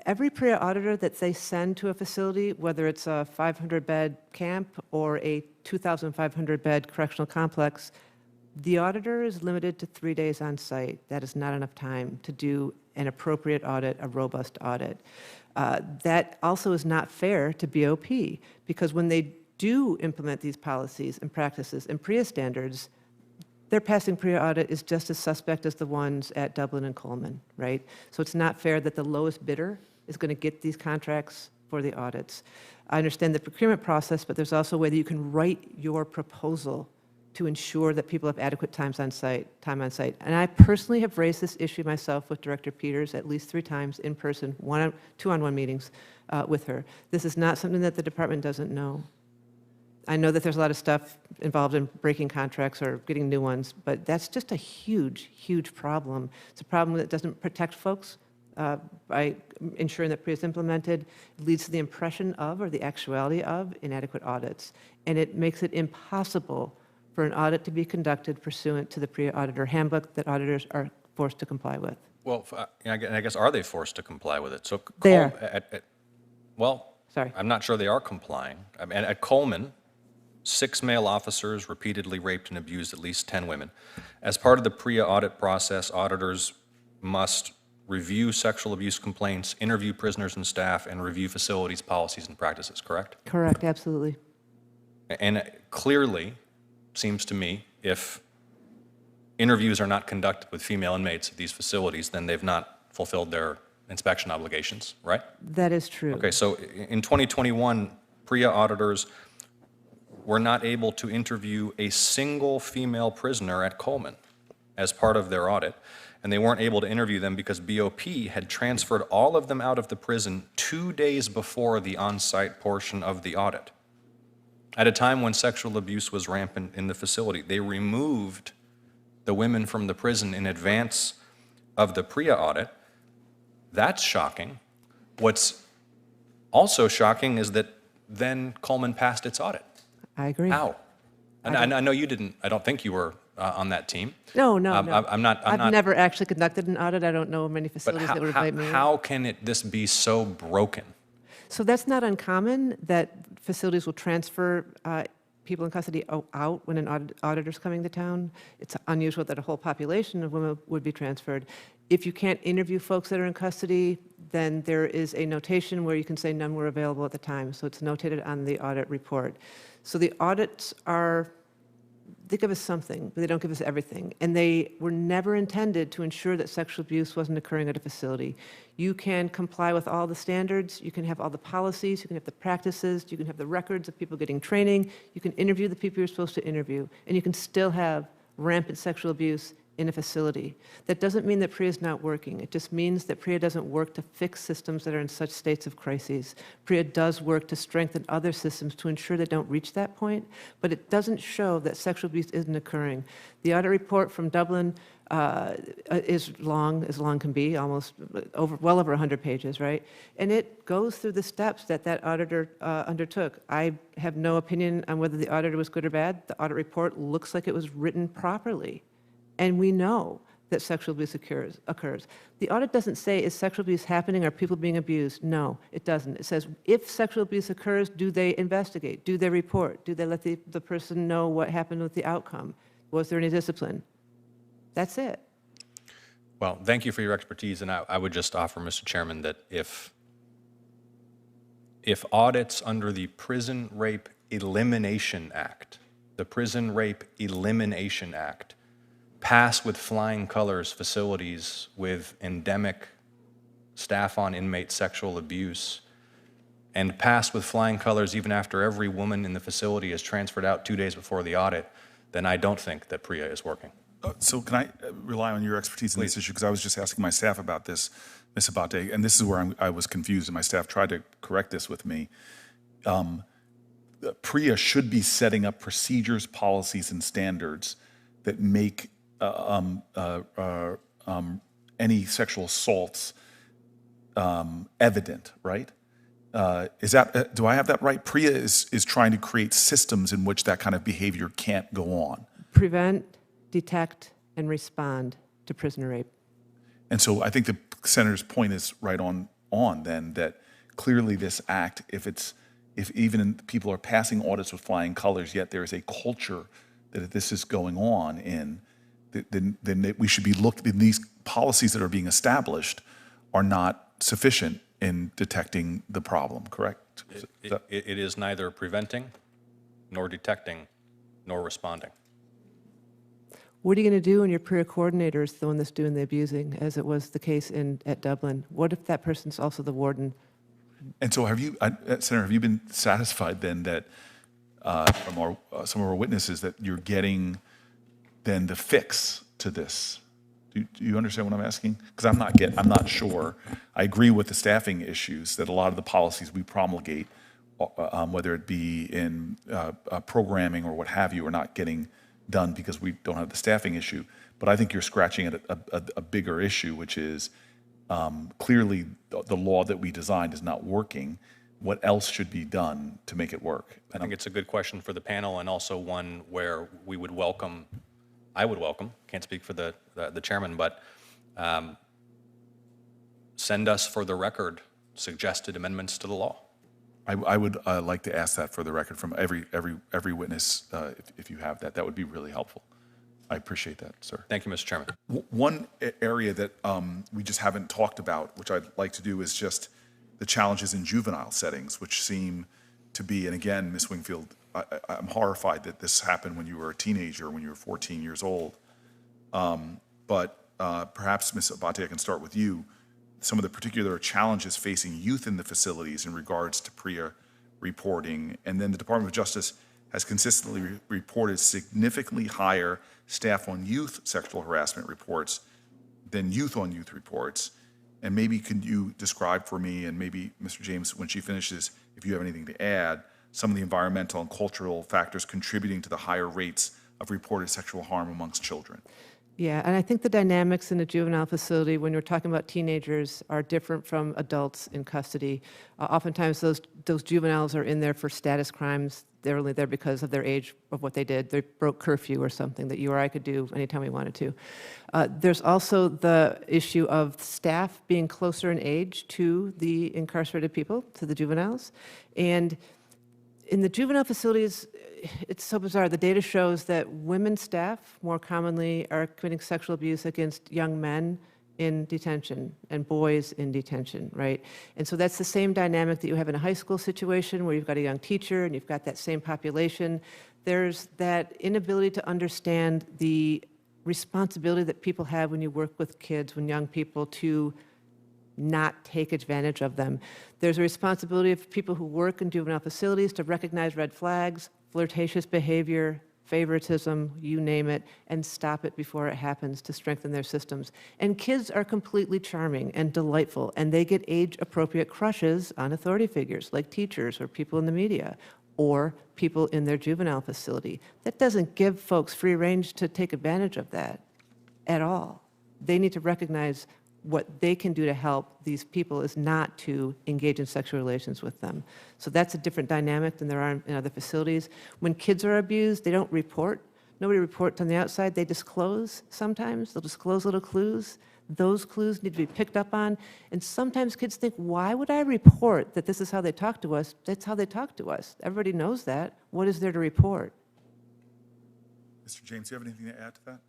Every PREA auditor that they send to a facility, whether it's a 500-bed camp or a 2,500-bed correctional complex, The auditor is limited to 3 days on site. That is not enough time to do an appropriate audit, a robust audit. That also is not fair to BOP, because when they do implement these policies and practices and PREA standards, their passing PREA audit is just as suspect as the ones at Dublin and Coleman, right? So it's not fair that the lowest bidder is going to get these contracts for the audits. I understand the procurement process, but there's also a way that you can write your proposal to ensure that people have adequate time on site. And I personally have raised this issue myself with Director Peters at least 3 times in person, 2-on-1 meetings with her. This is not something that the department doesn't know. I know that there's a lot of stuff involved in breaking contracts or getting new ones, but that's just a huge, huge problem. It's a problem that doesn't protect folks by ensuring that PREA is implemented. It leads to the impression of, or the actuality of, inadequate audits. And it makes it impossible for an audit to be conducted pursuant to the PREA Auditor Handbook that auditors are forced to comply with. Well, I guess, are they forced to comply with it? So They are. Well, Sorry. I'm not sure they are complying. I mean, at Coleman, 6 male officers repeatedly raped and abused at least 10 women. As part of the PREA audit process, auditors must review sexual abuse complaints, interview prisoners and staff, and review facilities, policies, and practices, correct? Correct, absolutely. And clearly, seems to me, if interviews are not conducted with female inmates at these facilities, then they've not fulfilled their inspection obligations, right? That is true. Okay, so in 2021, PREA auditors were not able to interview a single female prisoner at Coleman as part of their audit, and they weren't able to interview them because BOP had transferred all of them out of the prison 2 days before the on-site portion of the audit. At a time when sexual abuse was rampant in the facility, they removed the women from the prison in advance of the PREA audit. That's shocking. What's also shocking is that then Coleman passed its audit. I agree. How? And I know you didn't, I don't think you were on that team. No. I'm not. I've never actually conducted an audit. I don't know many But facilities that would invite me. how can this be so broken? So that's not uncommon that facilities will transfer people in custody out when an auditor's coming to town. It's unusual that a whole population of women would be transferred. If you can't interview folks that are in custody, then there is a notation where you can say none were available at the time. So it's notated on the audit report. So the audits they give us something, but they don't give us everything. And they were never intended to ensure that sexual abuse wasn't occurring at a facility. You can comply with all the standards, you can have all the policies, you can have the practices, you can have the records of people getting training, you can interview the people you're supposed to interview, and you can still have rampant sexual abuse in a facility. That doesn't mean that PREA is not working. It just means that PREA doesn't work to fix systems that are in such states of crises. PREA does work to strengthen other systems to ensure they don't reach that point, but it doesn't show that sexual abuse isn't occurring. The audit report from Dublin is long as long can be, well over 100 pages, right? And it goes through the steps that auditor undertook. I have no opinion on whether the auditor was good or bad. The audit report looks like it was written properly. And we know that sexual abuse occurs. The audit doesn't say, is sexual abuse happening? Are people being abused? No, it doesn't. It says, if sexual abuse occurs, do they investigate? Do they report? Do they let the person know what happened with the outcome? Was there any discipline? That's it. Well, thank you for your expertise, and I would just offer, Mr. Chairman, that if audits under the Prison Rape Elimination Act, pass with flying colors facilities with endemic staff-on-inmate sexual abuse, and pass with flying colors even after every woman in the facility is transferred out 2 days before the audit, then I don't think that PREA is working. So can I rely on your expertise in this issue? Because I was just asking my staff about this, Ms. Abbate, and this is where I was confused, and my staff tried to correct this with me. PREA should be setting up procedures, policies, and standards that make any sexual assaults evident, right? Do I have that right? PREA is trying to create systems in which that kind of behavior can't go on. Prevent, detect, and respond to prisoner rape. And so I think the Senator's point is right on then, that clearly this act, if even people are passing audits with flying colors, yet there is a culture that if this is going on then we should be looking, these policies that are being established are not sufficient in detecting the problem, correct? It is neither preventing, nor detecting, nor responding. What are you going to do when your peer coordinator is the one that's doing the abusing, as it was the case at Dublin? What if that person's also the warden? And so Senator, have you been satisfied then that from some of our witnesses that you're getting then the fix to this? Do you understand what I'm asking? Because I'm not sure. I agree with the staffing issues that a lot of the policies we promulgate, whether it be in programming or what have you, are not getting done because we don't have the staffing issue. But I think you're scratching at a bigger issue, which is clearly the law that we designed is not working. What else should be done to make it work? I think it's a good question for the panel, and also one where we would welcome, I would welcome, can't speak for the chairman, but send us for the record suggested amendments to the law. I would like to ask that for the record from every witness, if you have that. That would be really helpful. I appreciate that, sir. Thank you, Mr. Chairman. One area that we just haven't talked about, which I'd like to do, is just the challenges in juvenile settings, which seem to be, and again, Ms. Wingfield, I'm horrified that this happened when you were a teenager, when you were 14 years old. But perhaps, Ms. Abbate, I can start with you. Some of the particular challenges facing youth in the facilities in regards to PREA reporting. And then the Department of Justice has consistently reported significantly higher staff on youth sexual harassment reports than youth on youth reports. And maybe can you describe for me, and maybe Mr. James, when she finishes, if you have anything to add, some of the environmental and cultural factors contributing to the higher rates of reported sexual harm amongst children? Yeah, and I think the dynamics in a juvenile facility, when we're talking about teenagers, are different from adults in custody. Oftentimes, those juveniles are in there for status crimes. They're only there because of their age, of what they did. They broke curfew or something that you or I could do anytime we wanted to. There's also the issue of staff being closer in age to the incarcerated people, to the juveniles. And in the juvenile facilities, it's so bizarre. The data shows that women staff more commonly are committing sexual abuse against young men in detention and boys in detention, right? And so that's the same dynamic that you have in a high school situation where you've got a young teacher and you've got that same population. There's that inability to understand the responsibility that people have when you work with kids, when young people, to not take advantage of them. There's a responsibility of people who work in juvenile facilities to recognize red flags, flirtatious behavior, favoritism, you name it, and stop it before it happens to strengthen their systems. And kids are completely charming and delightful, and they get age-appropriate crushes on authority figures like teachers or people in the media or people in their juvenile facility. That doesn't give folks free range to take advantage of that at all. They need to recognize what they can do to help these people is not to engage in sexual relations with them. So that's a different dynamic than there are in other facilities. When kids are abused, they don't report. Nobody reports on the outside. They disclose sometimes. They'll disclose little clues. Those clues need to be picked up on. And sometimes kids think, why would I report that this is how they talk to us? That's how they talk to us. Everybody knows that. What is there to report? Mr. James, do you have anything to add to that?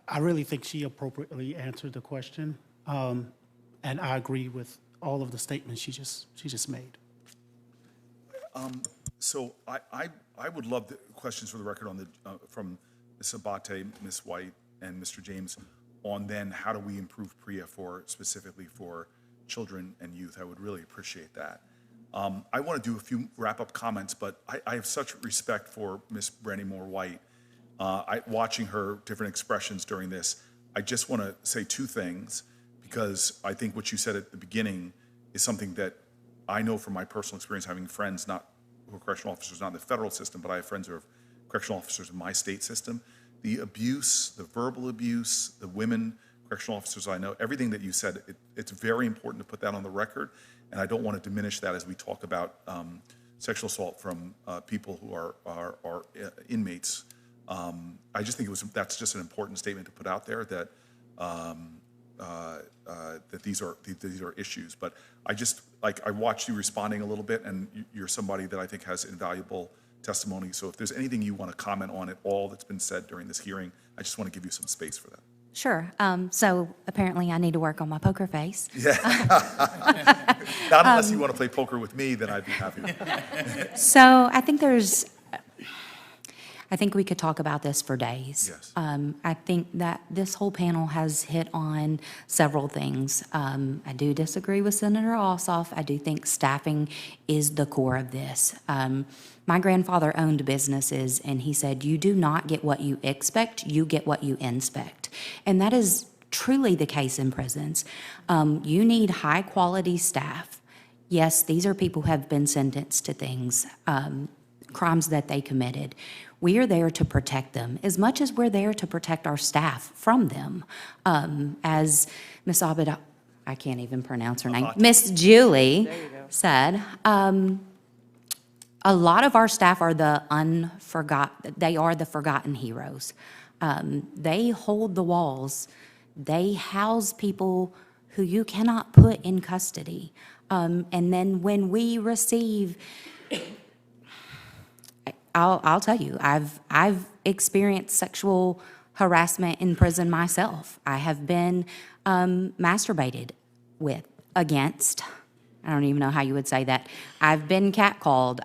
I really think she appropriately answered the question, and I agree with all of the statements she just made. So I would love the questions for the record on the from Ms. Abbate, Ms. White, and Mr. James on then how do we improve PREA specifically for children and youth. I would really appreciate that. I want to do a few wrap-up comments, but I have such respect for Ms. Brandy Moore-White. Watching her different expressions during this, I just want to say two things, because I think what you said at the beginning is something that I know from my personal experience, having friends who are correctional officers, not in the federal system, but I have friends who are correctional officers in my state system. The abuse, the verbal abuse, the women correctional officers I know, everything that you said, it's very important to put that on the record, and I don't want to diminish that as we talk about sexual assault from people who are inmates. I just think that's just an important statement to put out there that that these are issues. But I watched you responding a little bit, and you're somebody that I think has invaluable testimony. So if there's anything you want to comment on at all that's been said during this hearing, I just want to give you some space for that. Sure. So apparently I need to work on my poker face. Not unless you want to play poker with me, then I'd be happy. So I think we could talk about this for days. Yes. I think that this whole panel has hit on several things. I do disagree with Senator Ossoff. I do think staffing is the core of this. My grandfather owned businesses, and he said, you do not get what you expect, you get what you inspect. And that is truly the case in prisons. You need high-quality staff. Yes, these are people who have been sentenced to things, crimes that they committed. We are there to protect them as much as we're there to protect our staff from them. As Ms. Abbate, I can't even pronounce her name, Miss Julie said, a lot of our staff are the forgotten heroes. They hold the walls. They house people who you cannot put in custody. And then when we receive, I'll tell you, I've experienced sexual harassment in prison myself. I have been masturbated against. I don't even know how you would say that. I've been catcalled.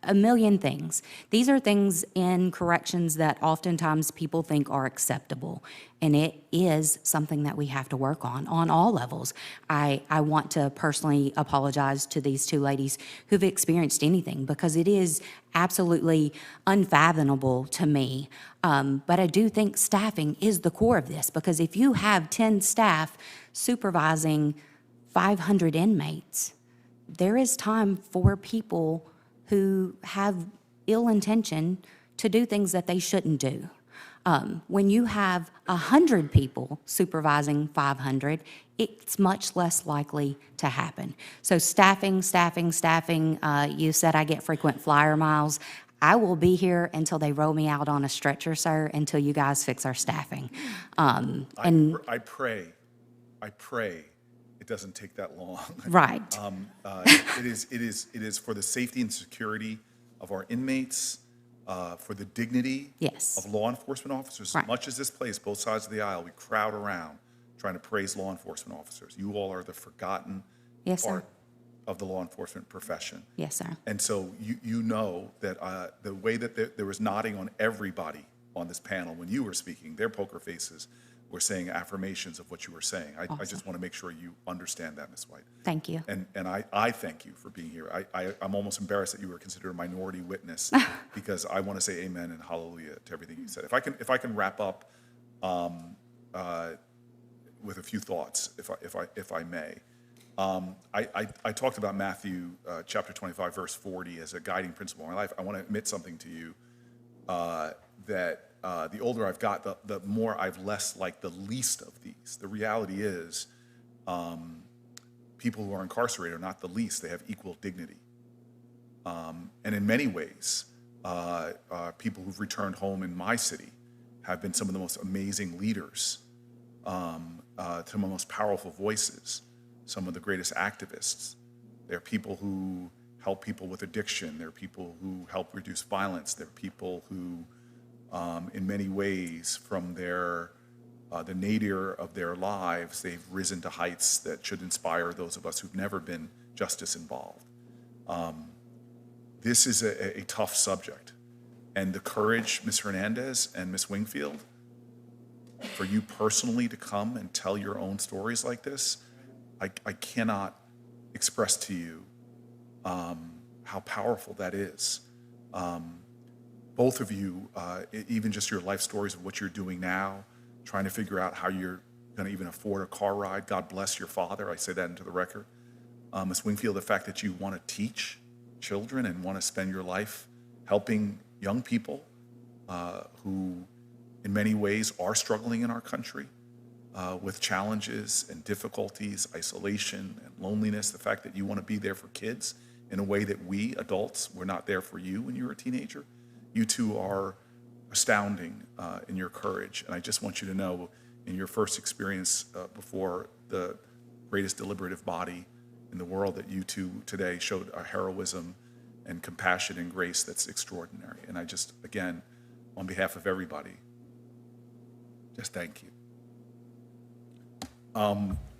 A million things. These are things in corrections that oftentimes people think are acceptable, and it is something that we have to work on all levels. I want to personally apologize to these two ladies who've experienced anything, because it is absolutely unfathomable to me. But I do think staffing is the core of this, because if you have 10 staff supervising 500 inmates, there is time for people who have ill intention to do things that they shouldn't do. When you have 100 people supervising 500, it's much less likely to happen. So staffing. You said I get frequent flyer miles. I will be here until they roll me out on a stretcher, sir, until you guys fix our staffing. I pray it doesn't take that long. Right. It is for the safety and security of our inmates, for the dignity Yes. of law enforcement officers. Right. As much as this place, both sides of the aisle, we crowd around trying to praise law enforcement officers. You all are the forgotten Yes, sir. part of the law enforcement profession. Yes, sir. And so you know that the way that there was nodding on everybody on this panel when you were speaking, their poker faces were saying affirmations of what you were saying. I just want to make sure you understand that, Ms. White. Thank you. And I thank you for being here. I'm almost embarrassed that you were considered a minority witness because I want to say amen and hallelujah to everything you said. If I can wrap up with a few thoughts, if I may. I talked about Matthew chapter 25, verse 40 as a guiding principle in my life. I want to admit something to you that the older I've got, the more I've less like the least of these. The reality is people who are incarcerated are not the least. They have equal dignity. And in many ways, people who've returned home in my city have been some of the most amazing leaders, some of the most powerful voices, some of the greatest activists. They're people who help people with addiction. They're people who help reduce violence. They're people who, in many ways, from the nadir of their lives, they've risen to heights that should inspire those of us who've never been justice involved. This is a tough subject. And the courage, Ms. Hernandez and Ms. Wingfield, for you personally to come and tell your own stories like this, I cannot express to you how powerful that is. Both of you, even just your life stories of what you're doing now, trying to figure out how you're going to even afford a car ride. God bless your father. I say that into the record. Ms. Wingfield, the fact that you want to teach children and want to spend your life helping young people who in many ways are struggling in our country with challenges and difficulties, isolation and loneliness, the fact that you want to be there for kids in a way that we adults were not there for you when you were a teenager. You two are astounding in your courage. And I just want you to know, in your first experience before the greatest deliberative body in the world, that you two today showed a heroism and compassion and grace that's extraordinary. And I just, again, on behalf of everybody, just thank you.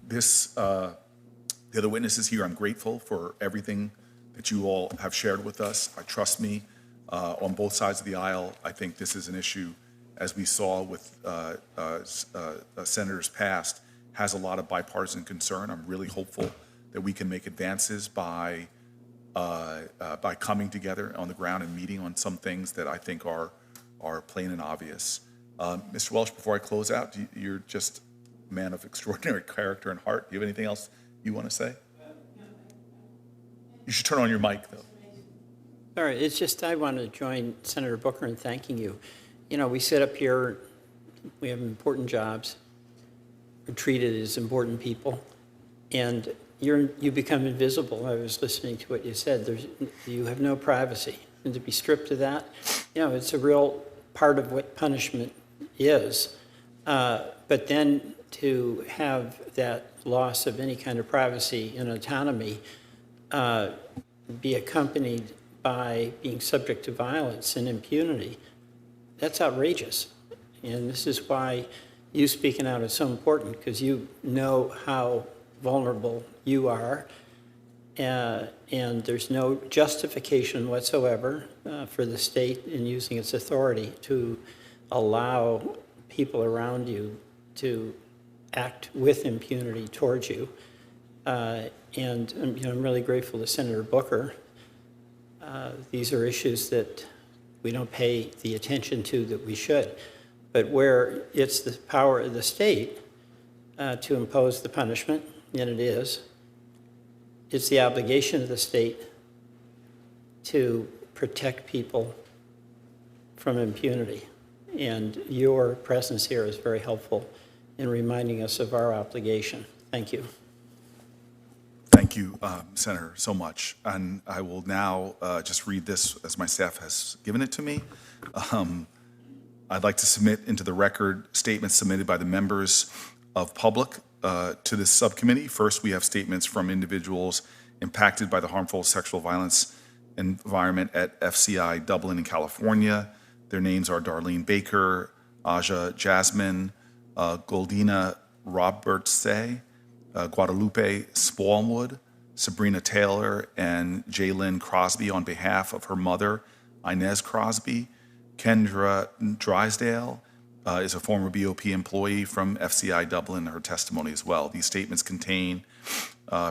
The other witnesses here, I'm grateful for everything that you all have shared with us. Trust me, on both sides of the aisle, I think this is an issue, as we saw with senators past, has a lot of bipartisan concern. I'm really hopeful that we can make advances by coming together on the ground and meeting on some things that I think are plain and obvious. Mr. Welch, before I close out, you're just a man of extraordinary character and heart. Do you have anything else you want to say? You should turn on your mic, though. All right, it's just I want to join Senator Booker in thanking you. You know, we sit up here, we have important jobs, we're treated as important people, and you become invisible. I was listening to what you said. You have no privacy, and to be stripped of that, you know, it's a real part of what punishment is. But then to have that loss of any kind of privacy and autonomy be accompanied by being subject to violence and impunity, that's outrageous. And this is why you speaking out is so important, because you know how vulnerable you are, and there's no justification whatsoever for the state in using its authority to allow people around you to act with impunity towards you. And you know, I'm really grateful to Senator Booker. These are issues that we don't pay the attention to that we should, but where it's the power of the state to impose the punishment, and it is, it's the obligation of the state to protect people from impunity. And your presence here is very helpful in reminding us of our obligation. Thank you. Thank you, Senator, so much. And I will now just read this as my staff has given it to me. I'd like to submit into the record statements submitted by the members of public to this subcommittee. First, we have statements from individuals impacted by the harmful sexual violence environment at FCI Dublin in California. Their names are Darlene Baker, Aja Jasmine, Goldina Robertse, Guadalupe Smallwood, Sabrina Taylor, and Jaylyn Crosby on behalf of her mother, Inez Crosby. Kendra Drysdale is a former BOP employee from FCI Dublin, her testimony as well. These statements contain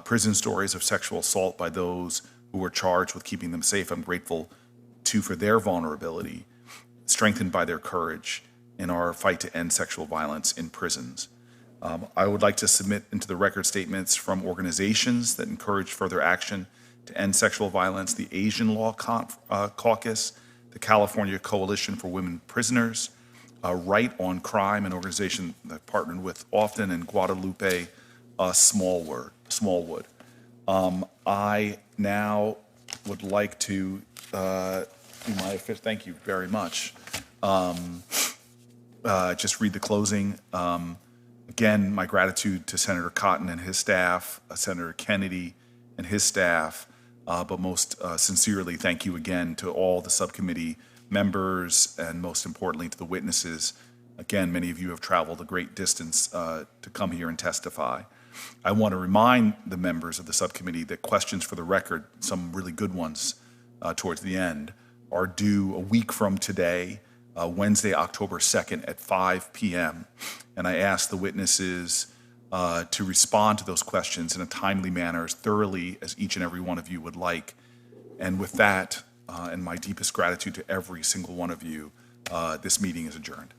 prison stories of sexual assault by those who were charged with keeping them safe. I'm grateful, too, for their vulnerability, strengthened by their courage in our fight to end sexual violence in prisons. I would like to submit into the record statements from organizations that encourage further action to end sexual violence: the Asian Law Caucus, the California Coalition for Women Prisoners, Right on Crime, an organization that I've partnered with often, and Guadalupe Smallwood. I now would like to do my fifth. Thank you very much. Just read the closing. Again, my gratitude to Senator Cotton and his staff, Senator Kennedy and his staff, but most sincerely, thank you again to all the subcommittee members, and most importantly to the witnesses. Again, many of you have traveled a great distance to come here and testify. I want to remind the members of the subcommittee that questions for the record, some really good ones towards the end, are due a week from today, Wednesday, October 2nd at 5 p.m. And I ask the witnesses to respond to those questions in a timely manner, as thoroughly as each and every one of you would like. And with that, and my deepest gratitude to every single one of you, this meeting is adjourned.